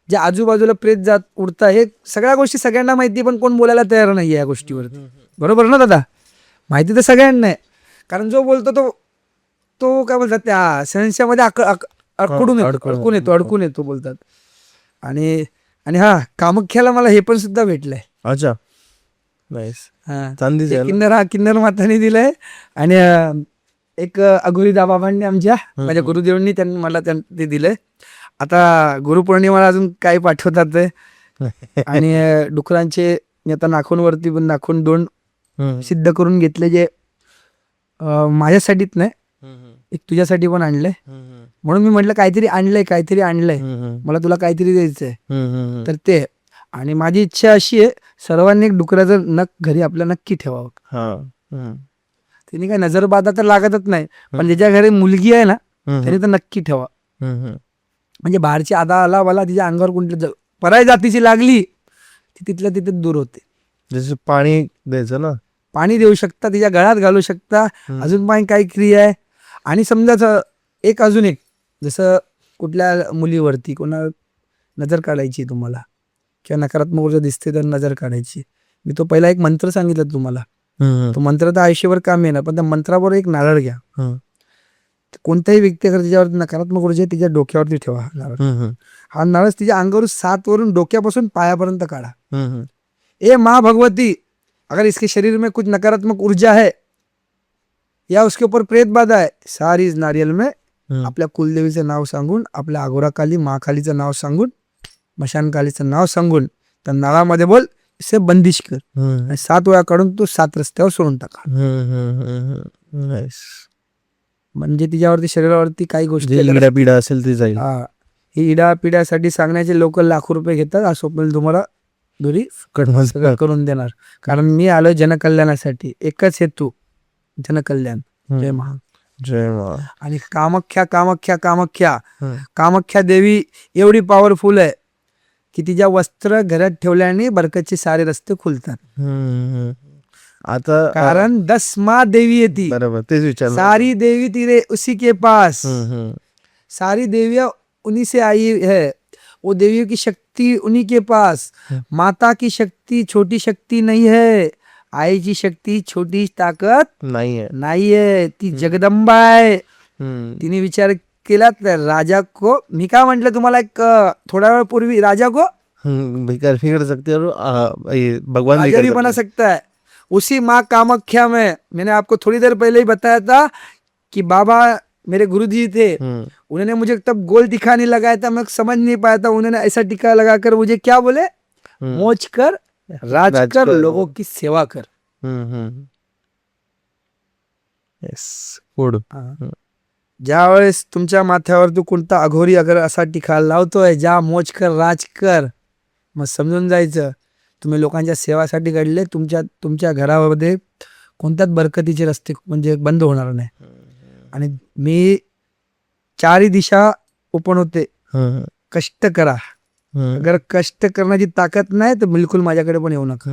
जे आजूबाजूला प्रेत जात उडता, हे सगळ्या गोष्टी सगळ्यांना माहिती, पण कोण बोलायला तयार नाही या गोष्टीवरती. बरोबर ना दादा? माहिती तर सगळ्यांना आहे, कारण जो बोलतो तो काय बोलतात त्या संशयामध्ये अडकून येतो बोलतात. आणि हा कामाख्याला मला हे पण सुद्धा भेटलंय. अच्छा, नाईस. किन्नर माताने दिलंय. आणि एक अघोरी बाबांनी आमच्या माझ्या गुरुदेवांनी त्यांनी मला ते दिलंय. आता गुरुपौर्णिमाला अजून काही पाठवतात ते. आणि डुकरांचे आता नाखूनवरती पण नाखून 2 सिद्ध करून घेतले, जे माझ्यासाठीच नाही, एक तुझ्यासाठी पण आणलंय. म्हणून मी म्हटलं काहीतरी आणलंय, मला तुला काहीतरी द्यायचंय. तर ते. आणि माझी इच्छा अशी आहे, सर्वांनी एक डुकराचं नख घरी आपल्या नक्की ठेवावं. तिने काय नजर बाधा तर लागतच नाही, पण ज्याच्या घरी मुलगी आहे ना त्याने तर नक्की ठेवा. म्हणजे बाहेरची आला वाला तिच्या अंगावर कोणती पराय जातीची लागली ती तिथल्या तिथे दूर होते. जसं पाणी द्यायचं ना, पाणी देऊ शकता, तिच्या गळ्यात घालू शकता. अजून पण काही क्रिया आहे. आणि समजा अजून एक, जसं कुठल्या मुलीवरती कोणा नजर काढायची तुम्हाला, किंवा नकारात्मक ऊर्जा दिसते तर नजर काढायची, मी तो पहिला एक मंत्र सांगितला तुम्हाला. तो मंत्र तर आयुष्यभर काम येणार, पण त्या मंत्राबरोबर एक नारळ घ्या. कोणत्याही व्यक्ती अगर तिच्यावर नकारात्मक ऊर्जा आहे, तिच्या डोक्यावरती ठेवा नारळ. हा नारळ तिच्या अंगावरून 7 वरून डोक्यापासून पायापर्यंत काढा. ए माँ भगवती, अगर इसके शरीर में कुछ नकारात्मक ऊर्जा है या उसके ऊपर प्रेत बाधा है, सारी इस नारियल में आपल्या कुलदेवीचं नाव सांगून, आपल्या अघोराकाली महाकालीचं नाव सांगून, मशानकालीचं नाव सांगून त्या नाळामध्ये बोल इसे बंदिश कर. 7 वेळा काढून तो 7 रस्त्यावर सोडून टाका. म्हणजे तिच्यावरती शरीरावरती काही गोष्टी इडापिडा असेल ते जाईल. ही इडापिड्यासाठी सांगण्याचे लोक लाखो रुपये घेतात. आज स्वप्नील तुम्हाला दुरी करून देणार, कारण मी आलोय जनकल्याणासाठी. एकच हेतू, जनकल्याण. जय महा. जय महा. आणि कामाख्या देवी एवढी पॉवरफुल आहे की तिच्या वस्त्र घरात ठेवल्याने बरकतचे सारे रस्ते खुलतात. आता कारण 10 माँ देवी है ती. बरोबर, तेच विचार. सारी देवी तेरे उसी के पास, सारी देवियां उन्हीं से आई है. वो देवियों की शक्ति उन्हीं के पास. माता की शक्ति छोटी शक्ति नहीं है, आईची शक्ती छोटी ताकद नाहीये, ती जगदंबा आहे. तिने विचार केला तर राजा को, मी काय म्हंटल तुम्हाला एक थोडा वेळ पूर्वी, राजा को भिकार सकते और भगवान भी बना सकता है. उसी माँ कामाख्या में मैंने आपको थोड़ी देर पहले ही बताया था कि बाबा मेरे गुरुजी थे, उन्होंने मुझे तब गोल टिका नहीं लगाया था, मैं समझ नहीं पाया था. उन्होंने ऐसा टिका लगाकर मुझे क्या बोले, मौज कर, राज कर, लोगों की सेवा कर. ज्या वेळेस तुमच्या माथ्यावर तू कोणता अघोरी अगर असा टिका लावतोय, जा मौज कर, राज कर, मग समजून जायचं तुम्ही लोकांच्या सेवासाठी घडले. तुमच्या घरामध्ये कोणत्याच बरकतीचे रस्ते म्हणजे बंद होणार नाही. आणि मी 4 दिशा ओपन होते. कष्ट करा. अगर कष्ट करण्याची ताकद नाही तर बिलकुल माझ्याकडे पण येऊ नका.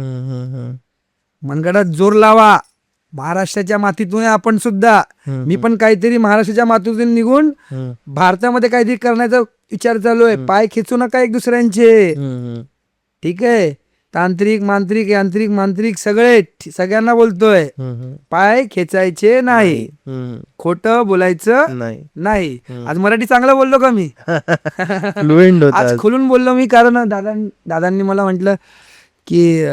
मनगडात जोर लावा. महाराष्ट्राच्या मातीतून आपण सुद्धा, मी पण काहीतरी महाराष्ट्राच्या मातीतून निघून भारतामध्ये काहीतरी करण्याचा विचार चालू आहे. पाय खेचू नका एक दुसऱ्यांचे, ठीक आहे. तांत्रिक मांत्रिक यांत्रिक मांत्रिक सगळ्यांना बोलतोय, पाय खेचायचे नाही, खोटं बोलायचं नाही. आज मराठी चांगलं बोललो का मी? आज खुलून बोललो मी, कारण दादांनी मला म्हटलं की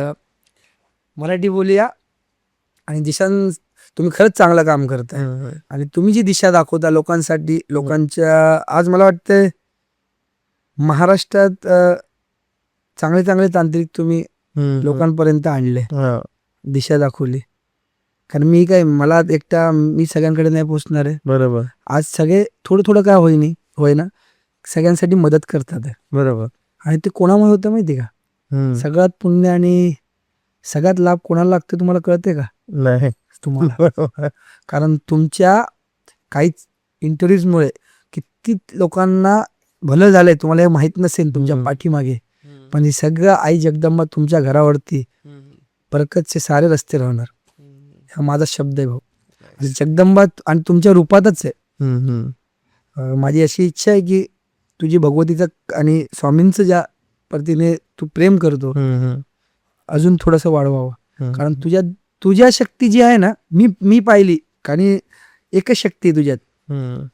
मराठी बोलूया, आणि दिशा तुम्ही खरंच चांगलं काम करताय, आणि तुम्ही जी दिशा दाखवता लोकांसाठी, लोकांच्या, आज मला वाटतंय महाराष्ट्रात चांगले चांगले तांत्रिक तुम्ही लोकांपर्यंत आणले, दिशा दाखवली. कारण मला एकटा मी सगळ्यांकडे नाही पोहोचणार आहे. बरोबर. आज सगळे थोडं थोडं काय होईना सगळ्यांसाठी मदत करतात. बरोबर. आणि ते कोणामुळे होतं माहिती का? सगळ्यात पुण्य आणि सगळ्यात लाभ कोणाला लागतो तुम्हाला कळते का? नाही तुम्हाला. कारण तुमच्या काहीच इंटरव्ह्यूजमुळे किती लोकांना भलं झालंय तुम्हाला हे माहित नसेल तुमच्या पाठीमागे, पण हे सगळं आई जगदंबा तुमच्या घरावरती बरकतचे सारे रस्ते राहणार, हा माझा शब्द आहे भाऊ. जगदंबा आणि तुमच्या रूपातच आहे. माझी अशी इच्छा आहे की तुझी भगवतीचं आणि स्वामींचं ज्या पद्धतीने तू प्रेम करतो अजून थोडंसं वाढवावं. कारण तुझ्या शक्ती जी आहे ना, मी पाहिली, कारण एकच शक्ती आहे तुझ्यात,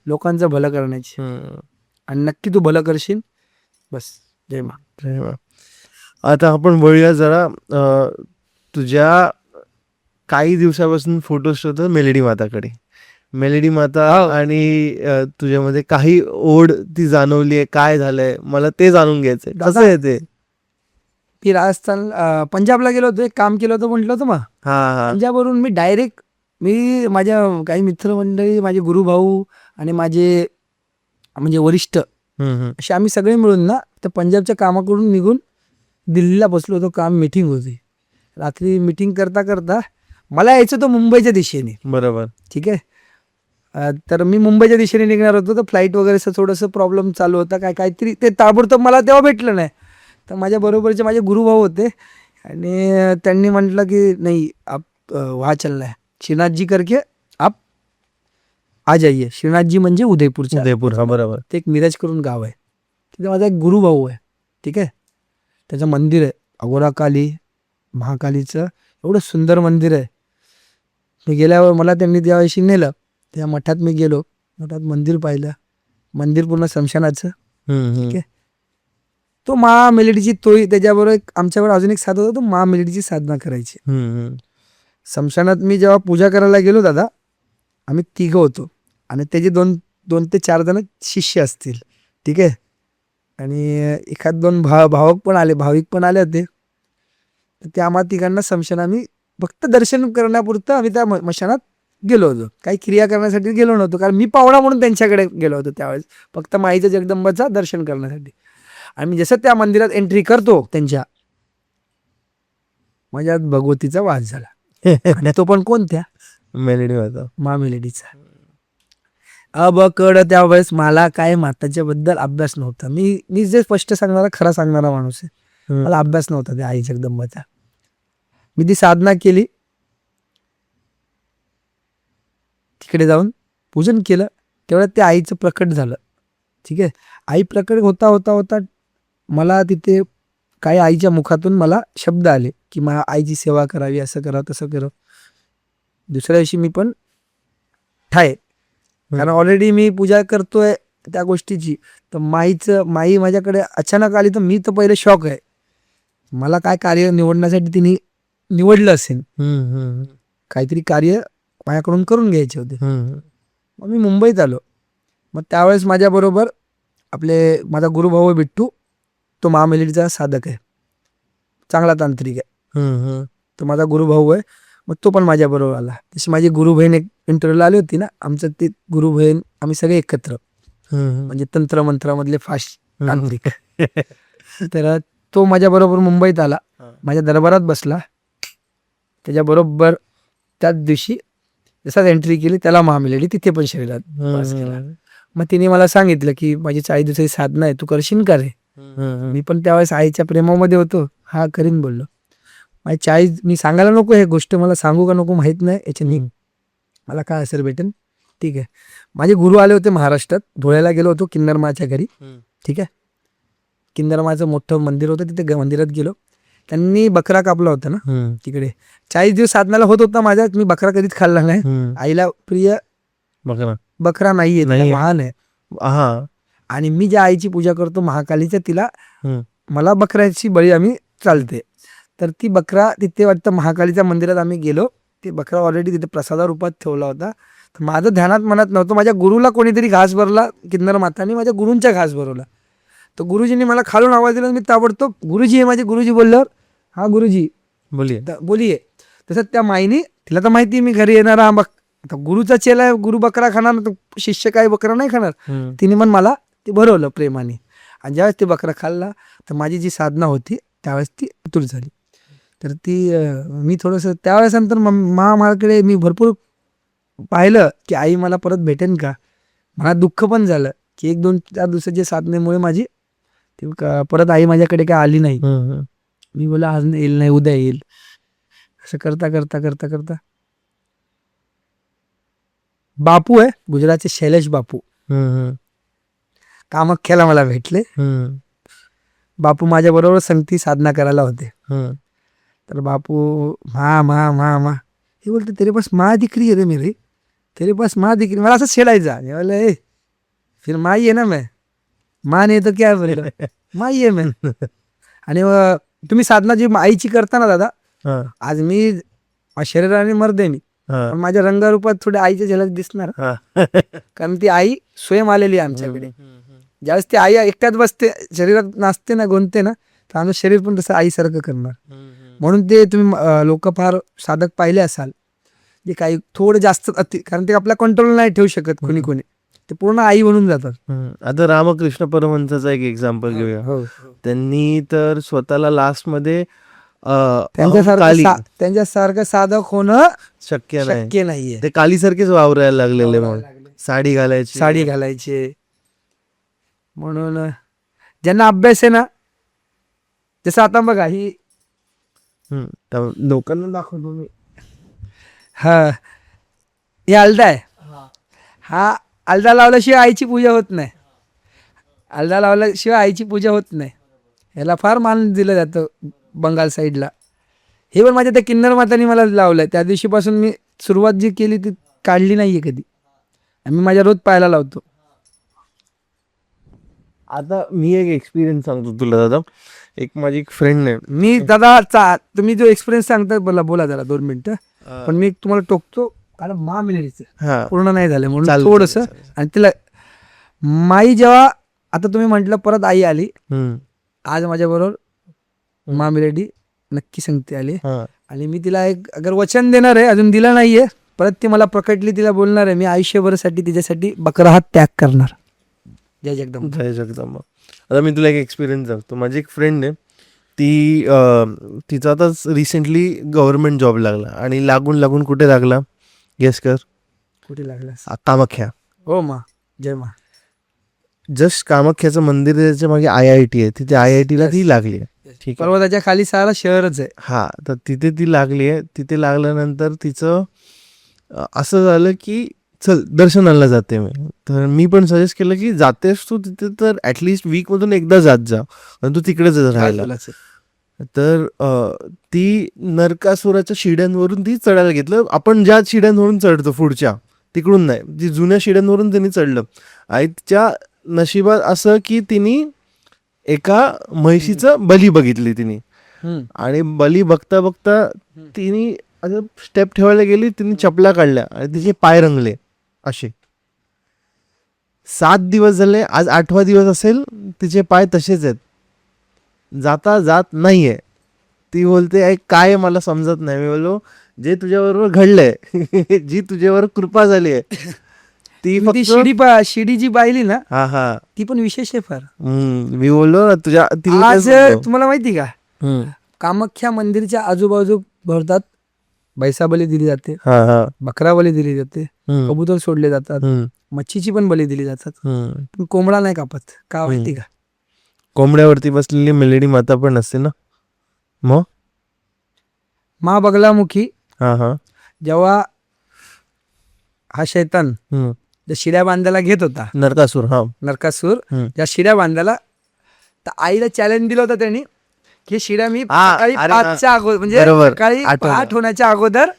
लोकांचं भलं करण्याची, आणि नक्की तू भलं करशील. बस. जय मा. जय मा. आता आपण बोलूया जरा तुझ्या काही दिवसापासून फोटोज होतं मेलडी माताकडे. मेलडी माता आणि तुझ्यामध्ये काही ओढ ती जाणवली आहे, काय झालंय मला ते जाणून घ्यायचंय. कसं आहे ते? मी राजस्थान पंजाबला गेलो होतो, एक काम केलं होतं म्हटलं होतं मग. पंजाबवरून मी डायरेक्ट माझ्या काही मित्रमंडळी, माझे गुरुभाऊ आणि माझे म्हणजे वरिष्ठ असे आम्ही सगळे मिळून ना तर पंजाबच्या कामाकडून निघून दिल्लीला बसलो होतो. काम मीटिंग होती. रात्री मीटिंग करता करता मला यायचं होतं मुंबईच्या दिशेने. बरोबर. ठीक आहे. तर मी मुंबईच्या दिशेने निघणार होतो, तर फ्लाईट वगैरे थोडंसं प्रॉब्लेम चालू होता, काहीतरी ते ताबडतोब मला तेव्हा भेटलं नाही. तर माझ्या बरोबरचे माझे गुरुभाऊ होते, आणि त्यांनी म्हटलं की नाही आप वहाँ चलना है, श्रीनाथ जी करके आप आ जाइए. श्रीनाथ जी म्हणजे उदयपूर. हा बरोबर. ते एक मिरज करून गाव आहे, तिथे माझा एक गुरुभाऊ आहे. ठीक आहे. त्याचं मंदिर आहे अघोरा काली, महाकालीचं एवढं सुंदर मंदिर आहे. मी गेल्यावर मला त्यांनी त्यावेळेशी नेलं, त्या मठात मी गेलो. मठात मंदिर पाहिलं, मंदिर पूर्ण स्मशानाचं. ठीक आहे. तो मेलडीची तोही त्याच्याबरोबर आमच्याबरोबर अजून एक साधक होता, तो मेलडीची साधना करायची. स्मशानात मी जेव्हा पूजा करायला गेलो दादा, आम्ही 3 होतो, आणि त्याचे 2 ते 4 जण शिष्य असतील. ठीक आहे. आणि एखाद 2 भाविक पण आले होते. ते आम्हा 3घांना स्मशान आम्ही फक्त दर्शन करण्यापुरतं आम्ही त्या स्मशानात गेलो होतो, काही क्रिया करण्यासाठी गेलो नव्हतो. कारण मी पाहुणा म्हणून त्यांच्याकडे गेलो होतो त्यावेळेस, फक्त माईचं जगदंबाचं दर्शन करण्यासाठी. आणि जसं त्या मंदिरात एंट्री करतो त्यांच्या, माझ्यात भगवतीचा वास झाला. आणि तो पण कोणत्या? मेलडी माता, मेलडीचा. त्यावेळेस मला काय माताच्या बद्दल अभ्यास नव्हता. मी जे स्पष्ट सांगणारा, खरा सांगणारा माणूस आहे. मला अभ्यास नव्हता त्या आई जगदंबाचा. मी ती साधना केली, तिकडे जाऊन पूजन केलं, तेवढ्यात त्या आईचं प्रकट झालं. ठीक आहे. आई प्रकट होता होता होता मला तिथे काही आईच्या मुखातून मला शब्द आले की मला आईची सेवा करावी, असं करावं तसं करावं. दुसऱ्या दिवशी मी पण ठाय, कारण ऑलरेडी मी पूजा करतोय त्या गोष्टीची. तर माई माझ्याकडे अचानक आली, तर मी तर पहिले शॉक आहे. मला काय कार्य निवडण्यासाठी तिने निवडलं असेल, काहीतरी कार्य माझ्याकडून करून घ्यायचे होते. मग मी मुंबईत आलो. मग त्यावेळेस माझ्याबरोबर माझा गुरुभाऊ बिट्टू, तो मेलडीचा साधक आहे, चांगला तांत्रिक आहे. तो माझा गुरुभाऊ आहे. मग तो पण माझ्याबरोबर आला. तशी माझी गुरु बहीण एक इंटरव्ह्यूला आली होती ना, आमचं ते गुरु बहीण आम्ही सगळे एकत्र, म्हणजे तंत्र मंत्रामधले फास्ट तांत्रिक. तर तो माझ्याबरोबर मुंबईत आला, माझ्या दरबारात बसला. त्याच्याबरोबर त्याच दिवशी जसाच एंट्री केली, त्याला मेलडी तिथे पण शरीरात वास केला. मग तिने मला सांगितलं की माझी 40 दिवसाची साधना आहे, तू करशील का रे? मी पण त्यावेळेस आईच्या प्रेमामध्ये होतो, हा करीन बोललो. माझी 40, मी सांगायला नको हे गोष्ट, मला सांगू का नको माहित नाही, याच्याने मला काय असेल भेटेन. ठीक आहे. माझे गुरु आले होते महाराष्ट्रात, धुळ्याला गेलो होतो किन्नर माच्या घरी. ठीक आहे. किन्नर माचं मोठं मंदिर होतं, तिथे मंदिरात गेलो. त्यांनी बकरा कापला होता ना तिकडे. 40 दिवस साधनाला होत होता माझ्या, मी बकरा कधीच खाल्ला नाही. आईला प्रिय बकरा नाहीये, महान आहे. हा. आणि मी ज्या आईची पूजा करतो महाकालीच्या, तिला मला बकऱ्याची बळी आम्ही चालते. तर ती बकरा तिथे वाटतं महाकालीच्या मंदिरात आम्ही गेलो, ते बकरा ऑलरेडी तिथे प्रसादा रूपात ठेवला होता. तर माझं ध्यानात मनात नव्हतं, माझ्या गुरुला कोणीतरी घास भरला, किन्नर माताने माझ्या गुरूंच्या घास भरवला. तर गुरुजींनी मला खालून आवाज दिला, मी ताबडतोब गुरुजी आहे माझे. गुरुजी बोलल्यावर हा गुरुजी बोलिये. तसं त्या माईने, तिला तर माहिती मी घरी येणार, हा बघ आता गुरुचा चेला आहे, गुरु बकरा खाणार, तर शिष्य काय बकरा नाही खाणार. तिने पण मला ते भरवलं प्रेमाने. आणि ज्यावेळेस ते बकरा खाल्ला तर माझी जी साधना होती त्यावेळेस ती अतूट झाली. तर ती मी थोडंसं त्यावेळेस नंतर माझ्याकडे मी भरपूर पाहिलं की आई मला परत भेटेन का. मला दुःख पण झालं की 1-2-4 दिवसाच्या साधनेमुळे माझी ती परत आई माझ्याकडे काय आली नाही. मी बोला आज येईल नाही, उद्या येईल. असं करता करता करता करता बापू आहे गुजरातचे, शैलेश बापू, कामाख्याला मला भेटले. बापू माझ्या बरोबर संगती साधना करायला होते. तर बापू मा हे बोलते, तेरे पास माँ दिख रही है रे मेरी, तेरे पास माँ दिख रही. मला असं छेडायचा. बोले फिर माई आहे ना मैं, माँ नाही तर क्या बोल माई आहे मैं. आणि तुम्ही साधना जी आईची करता ना दादा, आज मी शरीराने मर्दे मी, पण माझ्या रंगरूपात थोडे आईच्या झलक दिसणार. कारण ती आई स्वयं आलेली आहे आमच्याकडे. ज्यावेळेस ती आई एकट्यात बसते, शरीरात नाचते ना, गोंदते ना, तर आमचं शरीर पण तसं आईसारखं करणार. म्हणून ते तुम्ही लोक फार साधक पाहिले असाल जे काही थोडं जास्त कारण ते आपल्या कंट्रोल नाही ठेवू शकत कोणी, ते पूर्ण आई बनून जातात. आता रामकृष्ण परमहंसाचा एक एक्झाम्पल घेऊया. त्यांनी तर स्वतःला लास्ट मध्ये त्यांच्यासारखं साधक होणं शक्य नाहीये. ते कालीसारखेच वावरायला लागलेले, म्हणून साडी घालायचे. म्हणून ज्यांना अभ्यास आहे ना, जसं आता बघा ही लोकांना दाखवतो मी, हे आलदा आहे. हा आलदा लावल्याशिवाय आईची पूजा होत नाही. आलदा लावल्याशिवाय आईची पूजा होत नाही. ह्याला फार मान दिलं जातं बंगाल साईडला. हे पण माझ्या त्या किन्नर मातांनी मला लावलंय. त्या दिवशीपासून मी सुरुवात जी केली ती काढली नाहीये कधी. मी माझ्या रोज पाहायला लावतो. आता मी एक एक्सपिरियन्स सांगतो तुला दादा. एक माझी एक फ्रेंड आहे. मी दादा तुम्ही जो एक्सपिरियन्स सांगता बोला जरा 2 मिनिटं. पण मी तुम्हाला टोकतो, कारण मा मिळायचं पूर्ण नाही झालं म्हणून थोडस. आणि तिला माई जेव्हा, आता तुम्ही म्हटलं परत आई आली, आज माझ्या बरोबर मा मिलेडी नक्की सांगते आली. आणि मी तिला एक अगर वचन देणार आहे, अजून दिलं नाहीये, परत ती मला प्रकटली, तिला बोलणार आहे मी आयुष्यभरासाठी तिच्यासाठी बकरा हा त्याग करणार. जय जगदंबा. जय जगदंबा. आता मी तुला एक एक्सपिरियन्स सांगतो. माझी एक फ्रेंड आहे, तिचा आता रिसेंटली गव्हर्नमेंट जॉब लागला. आणि लागून कुठे लागला गेस कर? कुठे लागला? कामाख्या. हो मा, जय मा. जस्ट कामाख्याचं मंदिर आहे, त्याच्या मागे IIT आहे, तिथे IIT ला ती लागली आहे. ठीक आहे, पर्वताच्या खाली सारा शहरच आहे. हा, तर तिथे ती लागली आहे. तिथे लागल्यानंतर तिचं असं झालं की चल दर्शनाला जाते मी. तर मी पण सजेस्ट केलं की जातेस तू तिथे तर ॲटलिस्ट वीकमधून एकदा जात जा, आणि तू तिकडेच राहायला. तर ती नरकासुराच्या शिड्यांवरून ती चढायला घेतलं. आपण ज्या शिड्यांवरून चढतो पुढच्या, तिकडून नाही, जी जुन्या शिड्यांवरून तिने चढलं. आणि तिच्या नशिबात असं की तिने एका म्हैशीचं बली बघितली तिने. आणि बली बघता बघता तिने असं स्टेप ठेवायला गेली, तिने चपला काढल्या आणि तिचे पाय रंगले असे. 7 दिवस झाले, आज 8वा दिवस असेल, तिचे पाय तसेच आहेत, जाता जात नाहीये. ती बोलते काय मला समजत नाही. मी बोललो जे तुझ्याबरोबर घडलंय जी तुझ्यावर कृपा झाली आहे ती शिडी जी पाहिली ना, हा ती पण विशेष आहे फार. मी बोललो तुझ्या आज तुम्हाला माहिती का, कामाख्या मंदिरच्या आजूबाजू भरतात बैसा बली दिली जाते, बकरा बली दिली जाते, कबूतर सोडले जातात, मच्छीची पण बली दिली जातात, पण कोंबडा नाही कापत. का माहिती का? कोंबड्यावरती बसलेली मेलेडी माता पण असते ना. मग मा बगलामुखी जेव्हा हा शैतान ज्या शिड्या बांधायला घेत होता, नरकासूर ज्या शिड्या बांधायला, तर आईला चॅलेंज दिलं होतं त्यांनी हे शिड्या मी हा, सकाळी अरे 5च्या अगोदर म्हणजे बरोबर, सकाळी आठवलं. 8 होण्याच्या अगोदर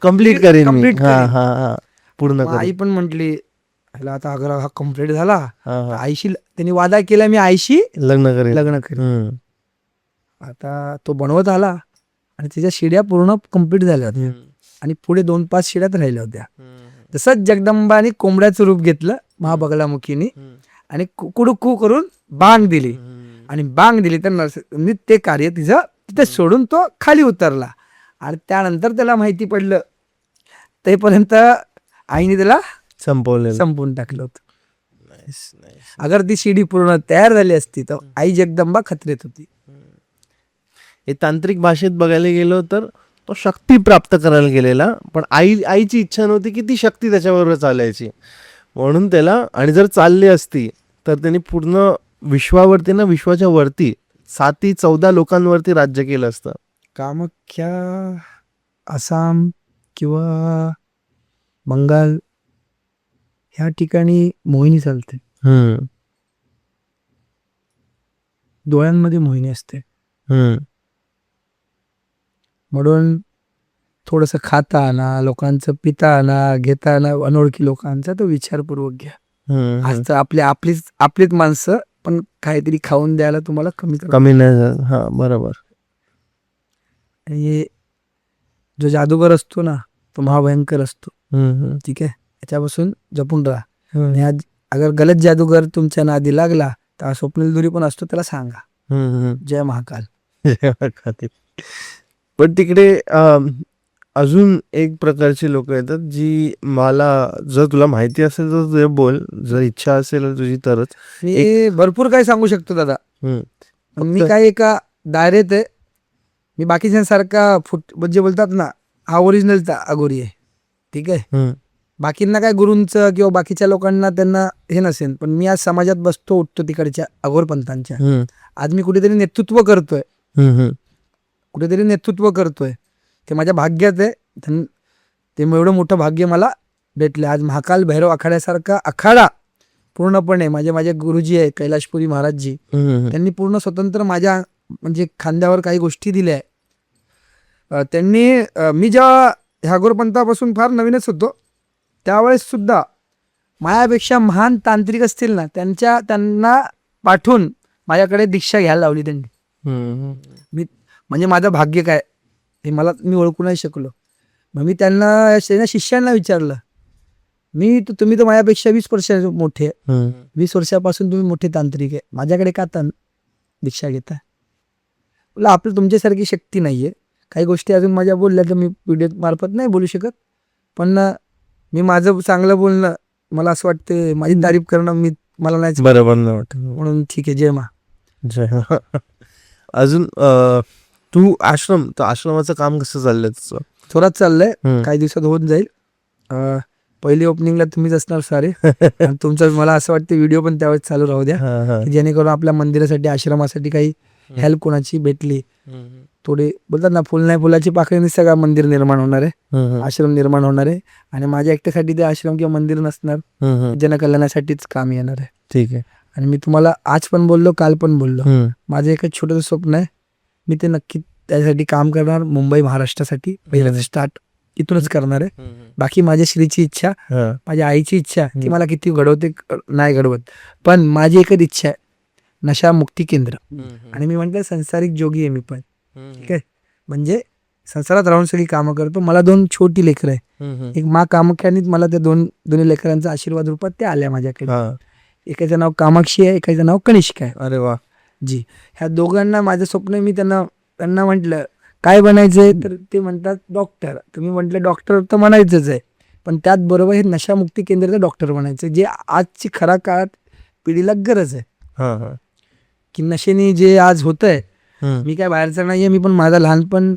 कम्प्लीट करीन मी. Complete हा करीन. हा हा पूर्ण मग आई करीन. पण म्हटली ह्याला आता अगर हा कम्प्लीट झाला हा तर हा आईशी त्यांनी वादा केला मी आईशी लग्न करीन. लग्न करेन. हम्म. आता तो बनवत आला आणि त्याच्या शिड्या पूर्ण कम्प्लीट झाल्या होत्या आणि पुढे 2-5 शिड्यात राहिल्या होत्या. तसंच जगदंबाने कोंबड्याचं रूप घेतलं महाबगलामुखीने आणि कुडुकू करून बांग दिली आणि बांग दिली तर नरसिंह ते कार्य तिचं तिथे सोडून तो खाली उतरला आणि त्यानंतर त्याला माहिती पडलं तेपर्यंत आईने त्याला संपवलेलं. संपवून टाकलं होतं. अगर ती शिडी पूर्ण तयार झाली असती तर आई जगदंबा खतरेत होती. हे तांत्रिक भाषेत बघायला गेलो तर तो शक्ती प्राप्त करायला गेलेला, पण आईची इच्छा नव्हती की ती शक्ती त्याच्याबरोबर चालायची, म्हणून त्याला, आणि जर चालली असती तर त्यांनी पूर्ण विश्वावरती ना, विश्वाच्या वरती 7-14 लोकांवरती राज्य केलं असतं. कामाख्या आसाम किंवा बंगाल ह्या ठिकाणी मोहिनी चालते. डोळ्यांमध्ये मोहिनी असते. म्हणून थोडंसं खाताना लोकांचं पिताना घेताना अनोळखी लोकांचा तो विचारपूर्वक घ्या. आज तर आपलीच माणसं पण काहीतरी खाऊन द्यायला तुम्हाला कमी नाही. हा बरोबर. आणि जो जादूगर असतो ना तो महाभयंकर असतो. ठीक आहे, त्याच्यापासून जपून राहा. आणि आज अगर गलत जादूगर तुमच्या नादी लागला तर स्वप्नील दुरी पण असतो, त्याला सांगा जय महाकाल. पण तिकडे अजून एक प्रकारची लोक येतात जी मला, जर तुला माहिती असेल तर तुझे बोल, जर इच्छा असेल तुझी तरच. मी भरपूर काही सांगू शकतो दादा. मी काय एका दायरेत आहे. मी बाकीच्यांसारखा म्हणजे बोलतात ना हा ओरिजिनलचा अघोरी आहे. ठीक आहे, बाकींना काय गुरूंचं किंवा बाकीच्या लोकांना त्यांना हे नसेल, पण मी आज समाजात बसतो उठतो तिकडच्या अघोरपंथांच्या. आज मी कुठेतरी नेतृत्व करतोय, ते माझ्या भाग्यात आहे. ते एवढं मोठं भाग्य मला भेटलं. आज महाकाल भैरव आखाड्यासारखा आखाडा पूर्णपणे माझे गुरुजी आहे कैलाशपुरी महाराजजी, त्यांनी पूर्ण स्वतंत्र माझ्या म्हणजे खांद्यावर काही गोष्टी दिल्या आहे. त्यांनी मी जेव्हा ह्या अघोरपंथापासून फार नवीनच होतो त्यावेळेस सुद्धा माझ्यापेक्षा महान तांत्रिक असतील ना त्यांना पाठवून माझ्याकडे दीक्षा घ्यायला लावली त्यांनी. मी म्हणजे माझं भाग्य काय हे मी ओळखू नाही शकलो. मग मी त्यांना शिष्यांना विचारलं, तुम्ही तर माझ्यापेक्षा 20 वर्ष मोठे आहे, 20 वर्षापासून तुम्ही मोठे तांत्रिक आहे, माझ्याकडे का दीक्षा घेता? बोला आपलं तुमच्यासारखी शक्ती नाहीये. काही गोष्टी अजून माझ्या बोलल्या तर मी व्हिडिओ मार्फत नाही बोलू शकत, पण मी माझं चांगलं बोलणं, मला असं वाटतं माझी तारीफ करणं मला नाही बरोबर नाही वाटत, म्हणून ठीक आहे. जय मा. अजून तू आश्रमाचं काम कसं चाललंय तुझं? थोडाच चाललंय, काही दिवसात होऊन जाईल. पहिली ओपनिंगला तुम्हीच असणार सारे. आणि तुमचं मला असं वाटतं व्हिडिओ पण त्यावेळेस चालू राहू द्या, जेणेकरून आपल्या मंदिरासाठी आश्रमासाठी काही हेल्प कोणाची भेटली, थोडे बोलतात ना फुल नाही फुलाची पाकळीने सगळं मंदिर निर्माण होणार आहे, आश्रम निर्माण होणार आहे. आणि माझ्या एकट्यासाठी ते आश्रम किंवा मंदिर नसणार, जनकल्याणासाठीच काम येणार आहे. ठीक आहे. आणि मी तुम्हाला आज पण बोललो, काल पण बोललो, माझं एकच छोटंसं स्वप्न आहे, मी ते नक्की त्यासाठी काम करणार. मुंबई महाराष्ट्रासाठी पहिल्याचं स्टार्ट इथूनच करणार आहे. बाकी माझ्या श्रीची इच्छा, माझ्या आईची इच्छा ती मला किती घडवते नाही घडवत, पण माझी एकच इच्छा आहे नशा मुक्ती केंद्र. आणि मी म्हटलं संसारिक जोगी आहे मी पण. ठीक आहे, म्हणजे संसारात राहून सगळी कामं करतो. मला 2 छोटी लेकरं आहे, एक मा कामाख्यानीच मला त्या दोन्ही लेकरांचा आशीर्वाद रूपात ते आल्या माझ्याकडे. एकाचं नाव कामाक्षी आहे, एकाचं नाव कनिष्क आहे. अरे वा. जी, ह्या दोघांना माझं स्वप्न. मी त्यांना म्हटलं काय बनायचंय, तर ते म्हणतात डॉक्टर. तुम्ही म्हटलं डॉक्टर तर म्हणायचंच आहे, पण त्यात बरोबर हे नशामुक्ती केंद्राचं डॉक्टर बनायचं, जे आजची खऱ्या काळात पिढीला गरज आहे. की नशेने जे आज होतंय, मी काय बाहेरचा नाहीये, मी पण माझं लहानपण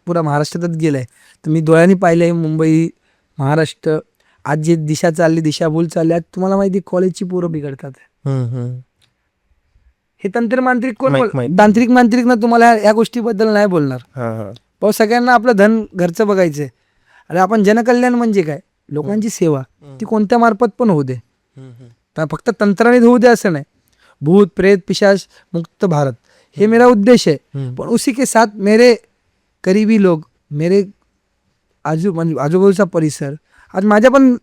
पुरा महाराष्ट्रातच गेलंय, तर मी डोळ्यांनी पाहिलंय मुंबई महाराष्ट्र. आज जे दिशाभूल चालली, आज तुम्हाला माहिती कॉलेजची पोरं बिघडतात. हे तंत्रमांत्रिक कोण तांत्रिक मांत्रिक ना तुम्हाला या गोष्टीबद्दल नाही बोलणार. पण सगळ्यांना आपलं धन घरचं बघायचंय. अरे आपण जनकल्याण म्हणजे काय, लोकांची सेवा, ती कोणत्या मार्फत पण होऊ दे, फक्त तंत्राने होऊ दे असं नाही. भूत प्रेत पिशाच मुक्त भारत हे मेरा उद्देश्य है. पण उसी के साथ मेरे करीबी लोग, मेरे आजूबाजूचा परिसर, आज माझ्या पण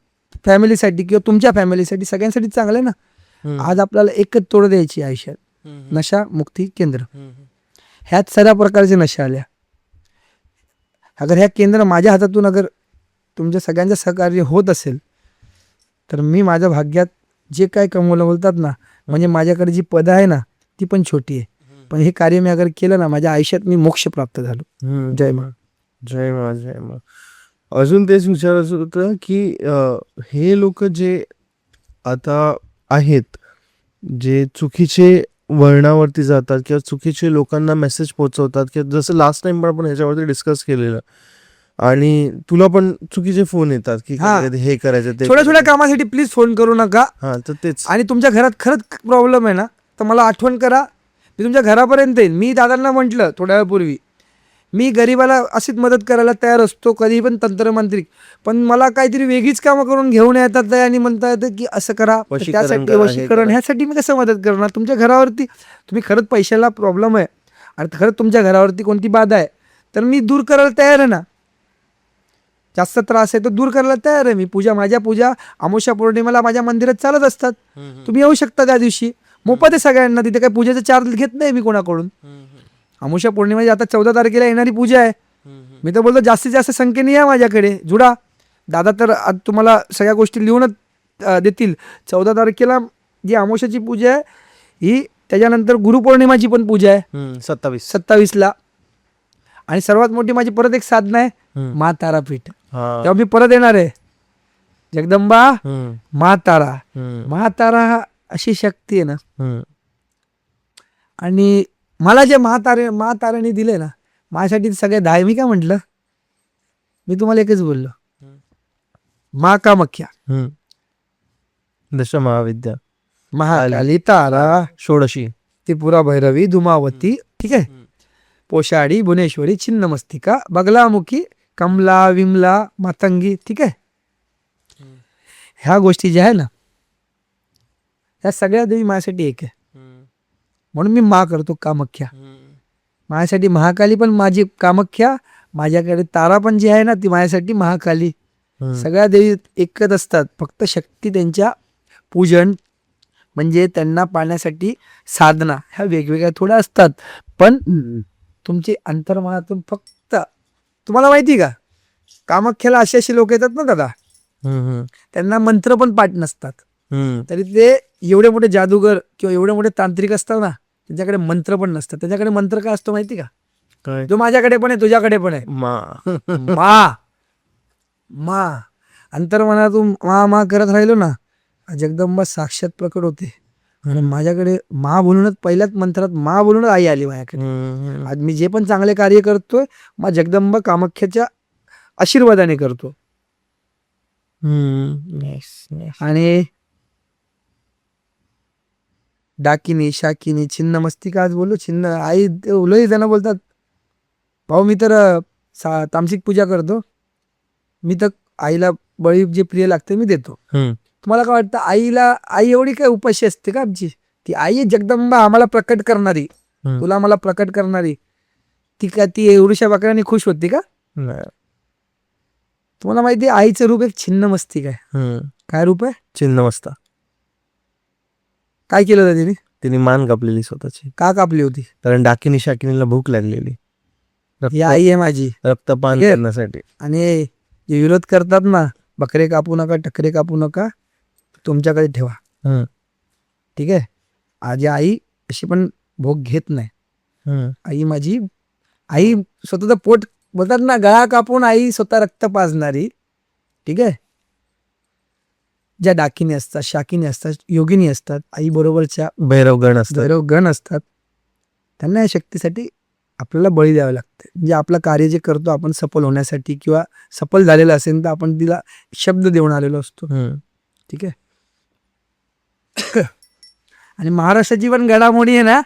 फॅमिलीसाठी किंवा तुमच्या फॅमिलीसाठी सगळ्यांसाठी चांगलं आहे ना. आज आपल्याला एकच तोड द्यायची आयुष्यात, नशा मुक्ती केंद्र. ह्यात सगळ्या प्रकारचे नशा आल्या. अगर ह्या केंद्र माझ्या हातातून अगर तुमच्या सगळ्यांचं सहकार्य होत असेल तर मी माझ्या भाग्यात जे काय कमवलं बोलतात ना, म्हणजे माझ्याकडे जी पद आहे ना ती पण छोटी आहे, पण हे कार्य मी अगर केलं ना माझ्या आयुष्यात मी मोक्ष प्राप्त झालो. जय मा. जय मा. जय मा. अजून तेच विचारायचं होतं की हे लोक जे आता आहेत, जे चुकीचे वळणावरती जातात किंवा चुकीचे लोकांना मेसेज पोहोचवतात, किंवा जसं लास्ट टाइम पण आपण ह्याच्यावरती डिस्कस केलेलं, आणि तुला पण चुकीचे फोन येतात की हे करायचं ते छोट्या छोट्या कामासाठी प्लीज फोन करू नका. तर तेच. आणि तुमच्या घरात खरंच प्रॉब्लेम आहे ना तर मला आठवण करा, मी तुमच्या घरापर्यंत येईल. मी दादांना म्हटलं थोड्या वेळापूर्वी, मी गरीबाला अशीच मदत करायला तयार असतो, कधी पण तंत्रमांत्रिक. पण मला काहीतरी वेगळीच कामं करून घेऊन येतात आणि म्हणता येतं की असं करा, त्यासाठी वशीकरण, ह्यासाठी मी कसं मदत करणार. तुमच्या घरावरती तुम्ही खरंच पैशाला प्रॉब्लेम आहे आणि खरंच तुमच्या घरावरती कोणती बाधा आहे तर मी दूर करायला तयार आहे ना. जास्त त्रास आहे तर दूर करायला तयार आहे मी. माझ्या पूजा अमावस्या पौर्णिमेला माझ्या मंदिरात चालत असतात. तुम्ही येऊ शकता त्या दिवशी, मोफत आहे सगळ्यांना. तिथे काही पूजेचा चार्ज घेत नाही मी कोणाकडून. अमावस्या पौर्णिमेची आता 14 तारखेला येणारी पूजा आहे. मी तर बोलतो जास्तीत जास्त संख्येने या माझ्याकडे, जुडा. दादा तर आज तुम्हाला सगळ्या गोष्टी लिहूनच देतील. 14 तारखेला जी अमावस्याची पूजा आहे ही, त्याच्यानंतर गुरुपौर्णिमाची पण पूजा आहे 27ला. आणि सर्वात मोठी माझी परत एक साधना आहे मा तारापीठ. तेव्हा मी परत येणार आहे. जगदंबा मा तारा. मा तारा अशी शक्ती आहे ना. आणि मला जे महाताराने दिले ना माझ्यासाठी सगळे धाय. मी काय म्हटलं, मी तुम्हाला एकच बोललो, मा कामाख्या, दश महाविद्या, महाकाली, तारा, षोडशी, त्रिपुरा भैरवी, धुमावती, ठीक आहे, पोषाडी, भुवनेश्वरी, छिन्नमस्तिका, बगलामुखी, कमला, विमला, मातंगी, ठीक आहे. ह्या गोष्टी ज्या आहे ना ह्या सगळ्या देवी माझ्यासाठी एक आहे. म्हणून मी मा करतो कामाख्या. माझ्यासाठी महाकाली पण माझी कामाख्या, माझ्याकडे तारा पण जी आहे ना ती माझ्यासाठी महाकाली. सगळ्या देवी एकच असतात, फक्त शक्ती त्यांच्या पूजन म्हणजे त्यांना पाहण्यासाठी साधना ह्या वेगवेगळ्या थोड्या असतात. पण तुमची अंतर्मनातून फक्त, तुम्हाला माहिती का कामाख्याला असे लोक येतात ना दादा, त्यांना मंत्र पण पाठ नसतात, तरी ते एवढे मोठे जादूगर किंवा एवढे मोठे तांत्रिक असतात ना, त्यांच्याकडे मंत्र पण नसतात. त्याच्याकडे मंत्र काय असतो माहिती का, जो माझ्याकडे पण आहे तुझ्याकडे पण आहे, मा. मा अंतर्मनातून मा मा करत राहिलो ना, जगदंबा साक्षात प्रकट होते. आणि माझ्याकडे मा बोलूनच, पहिल्याच मंत्रात मा बोलूनच आई आली माझ्याकडे. आज मी जे पण चांगले कार्य करतोय मा जगदंबा कामाख्याच्या आशीर्वादाने करतो. आणि डाकिनी, शाकिनी, छिन्नमस्तिका, आज बोललो छिन्न आई उलही त्यांना बोलतात. भाऊ मी तर तामसिक पूजा करतो, मी तर आईला बळी जे प्रिय लागते मी देतो. तुम्हाला काय वाटतं, आई एवढी काय उपाशी असते का आमची? ती आई जगदंबा आम्हाला प्रकट करणारी, तुला मला प्रकट करणारी. ती का ती एवढ्याशा बकऱ्याने खुश होती का? तुम्हाला माहिती आहे आईचं रूप एक छिन्नमस्तिका आहे. काय रूप आहे? छिन्नमस्ता. काय केलं होतं तिने मान कापलेली स्वतःची. का कापली होती? कारण डाकिनी शाकिनीला भूक लागलेली, ही आई आहे माझी रक्तपान करण्यासाठी. आणि जे विरोध करतात ना, बकरे कापू नका, टकरे कापू नका, तुमच्याकडे ठेवा. ठीक आहे. आज आई अशी पण भोग घेत नाही. आई माझी, आई स्वतःचं पोट बोलतात ना, गळा कापून आई स्वतः रक्त पाजणारी. ठीक आहे. ज्या डाकिनी असतात, शाकिनी असतात, योगिनी असतात, आई बरोबरच्या भैरवगण असतात, त्यांना या शक्तीसाठी आपल्याला बळी द्यावं लागते. म्हणजे आपलं कार्य जे करतो आपण सफल होण्यासाठी किंवा सफल झालेलं असेल तर आपण तिला शब्द देऊन आलेलो असतो. ठीक आहे. आणि महाराष्ट्राची पण घडामोडी आहे ना,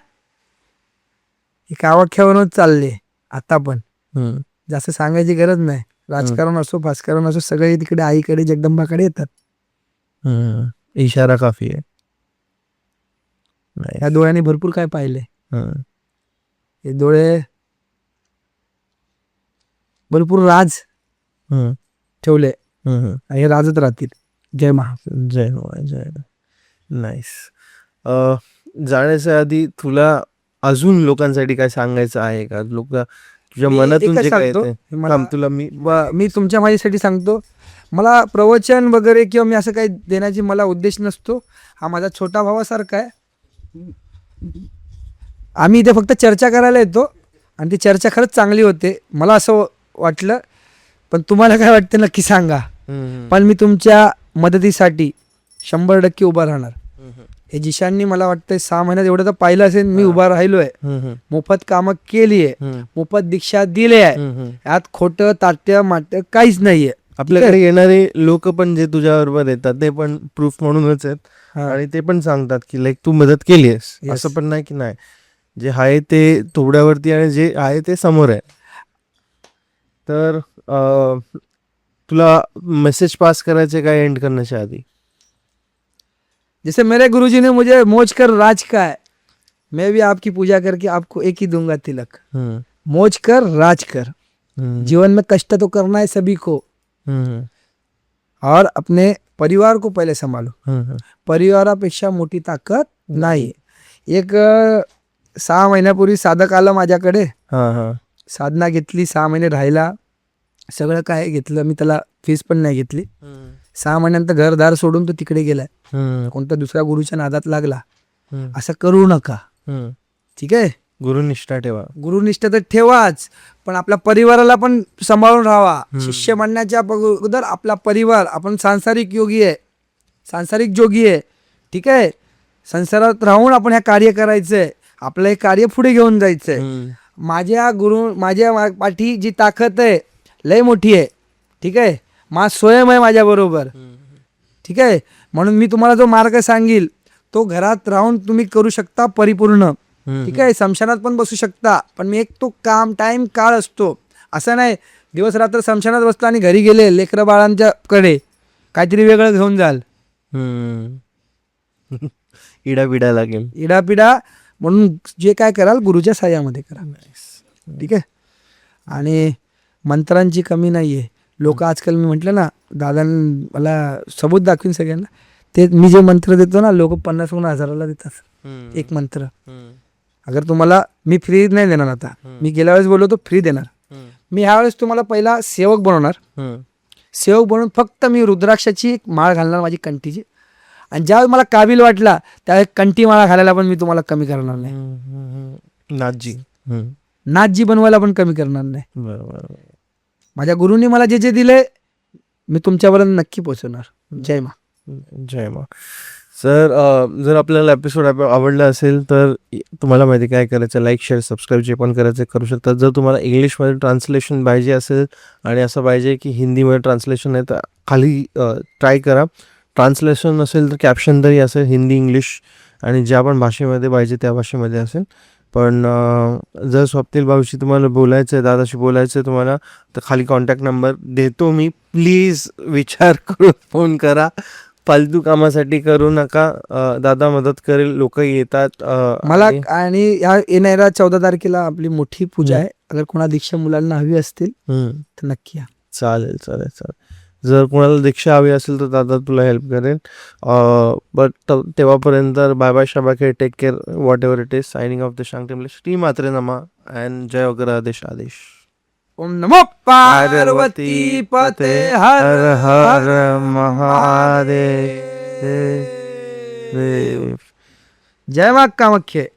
ही कामाख्यावरूनच चालले. आता पण जास्त सांगायची गरज नाही. राजकारण असो, भाजकारण असो, सगळे तिकडे आईकडे जगदंबाकडे येतात. इशारा काफी आहे. या डोळ्याने भरपूर काय पाहिले. हे डोळे भरपूर राज ठेवले आणि हे राजत राहतील. जय महा. जय हो जय. नाईस. जाण्याच्या आधी तुला अजून लोकांसाठी काय सांगायचं आहे का? लोक तुझ्या मी मनातून एकच जे काय सांगतो, येते मला- तुला मी मी तुमच्या माझ्यासाठी सांगतो, मला प्रवचन वगैरे किंवा मी असं काही देण्याची मला उद्देश नसतो. हा माझा छोटा भावासारखा आहे. आम्ही इथे फक्त चर्चा करायला येतो आणि ती चर्चा खरंच चांगली होते मला असं वाटलं. पण तुम्हाला काय वाटतं नक्की सांगा. पण मी तुमच्या मदतीसाठी 100% उभा राहणार. हे जिशांनी मला वाटतं 6 महिन्यात एवढं तर पाहिलं असेल. मी उभा राहिलोय, मोफत कामं केली आहे, मोफत दीक्षा दिली आहे. यात खोटं ताट्य माट्य काहीच नाहीये. आपल्याकडे येणारे लोक पण जे तुझ्या बरोबर येतात ते पण प्रूफ म्हणूनच आहेत आणि ते पण सांगतात की लाईक तू मदत केली आहेस. Yes. असं पण नाही की नाही, जे आहे ते थोड्यावरती आणि जे आहे ते समोर आहे. तर तुला मेसेज पास करायचे काय एंड करण्याच्या आधी? जैसे मेरे गुरुजी ने मुझे मौज कर राज का है, मैं भी आपकी पूजा करके आपको एक ही दूंगा तिलक. मौज कर राज कर. जीवन में कष्ट तो करना है सभी को, और अपने परिवार को पहिले सांभाळो. परिवारापेक्षा मोठी ताकद नाही. एक 6 महिन्यापूर्वी साधक आला माझ्याकडे, साधना घेतली, 6 महिने राहिला, सगळं काय घेतलं मी, त्याला फीस पण नाही घेतली. 6 महिन्यानंतर घरदार सोडून तो तिकडे गेलाय, कोणत्या दुसऱ्या गुरुच्या नादात लागला. असं करू नका. ठीक आहे, गुरुनिष्ठा ठेवा. गुरुनिष्ठा तर ठेवाच, पण आपल्या परिवाराला पण सांभाळून राहावा. शिष्य म्हणण्याच्या अगोदर आपला परिवार, आपण सांसारिक योगी आहे, सांसारिक जोगी आहे. ठीक आहे, संसारात राहून आपण हे कार्य करायचंय, आपलं हे कार्य पुढे घेऊन जायचंय. माझ्या पाठी जी ताकद आहे लय मोठी आहे. ठीक आहे, मा स्वयं आहे माझ्या बरोबर. ठीक आहे, म्हणून मी तुम्हाला जो मार्ग सांगील तो घरात राहून तुम्ही करू शकता परिपूर्ण. ठीक आहे, समशानात पण बसू शकता, पण मी एक तो काम टाइम काळ असतो. असं नाही दिवस रात्र समशानात बसतो आणि घरी गेले लेकरं बाळांच्या कडे काहीतरी वेगळं घेऊन जाल, इडापिडा लागेल. इडापिडा. म्हणून जे काय कराल गुरुच्या साह्यामध्ये करा. ठीक आहे, आणि मंत्रांची कमी नाही आहे. लोक आजकाल, मी म्हटलं ना, दादांनी मला सबूत दाखवीन सगळ्यांना, ते मी जे मंत्र देतो ना, लोक 50,000 देतात एक मंत्र. अगर तुम्हाला मी फ्री नाही देणार, आता मी गेल्या वेळेस बोललो तो फ्री देणार. मी ह्या वेळेस तुम्हाला पहिला सेवक बनवणार. सेवक बनवून फक्त मी रुद्राक्षाची एक माळ घालणार माझी कंठीची, आणि ज्यावेळेस मला काबिल वाटला त्यावेळेस कंठी माळा घालायला पण मी तुम्हाला कमी करणार नाही. नाथजी बनवायला पण कमी करणार नाही. बरोबर. माझ्या गुरुंनी मला जे जे दिले मी तुमच्यापर्यंत नक्की पोहोचवणार. जय मा. जय मा. सर, जर आपल्याला एपिसोड आवडला असेल तर तुम्हाला माहिती काय करायचं, लाईक शेअर सबस्क्राईब जे पण करायचं करू शकतात. जर तुम्हाला इंग्लिशमध्ये ट्रान्सलेशन पाहिजे असेल आणि असं पाहिजे की हिंदीमध्ये ट्रान्सलेशन आहे तर खाली ट्राय करा. ट्रान्सलेशन असेल तर कॅप्शन तरी असेल हिंदी इंग्लिश, आणि ज्या पण भाषेमध्ये पाहिजे त्या भाषेमध्ये असेल. पण जर स्वप्नील भाऊशी तुम्हाला बोलायचं आहे, दादाशी बोलायचं आहे तुम्हाला, तर खाली कॉन्टॅक्ट नंबर देतो मी. प्लीज विचार करून फोन करा. फालतू कामासाठी करू नका. दादा मदत करेल, लोक येतात मला. आणि या येणाऱ्या 14 तारखेला आपली मोठी पूजा आहे. अगर कोणा दीक्षा मुलांना हवी असतील तर नक्की या. चालेल चालेल चालेल. जर कोणाला दीक्षा हवी असेल तर दादा तुला हेल्प करेल. बट तेव्हापर्यंत बाय बाय, शाबाके, take care, whatever it is. Signing off the शांगटेम्पल. श्री मात्रे नमा अँड जय वगैरे आदेश आदेश. ओम नमो पार्वती पते हर हर महादेव. जय मा कामाख्ये.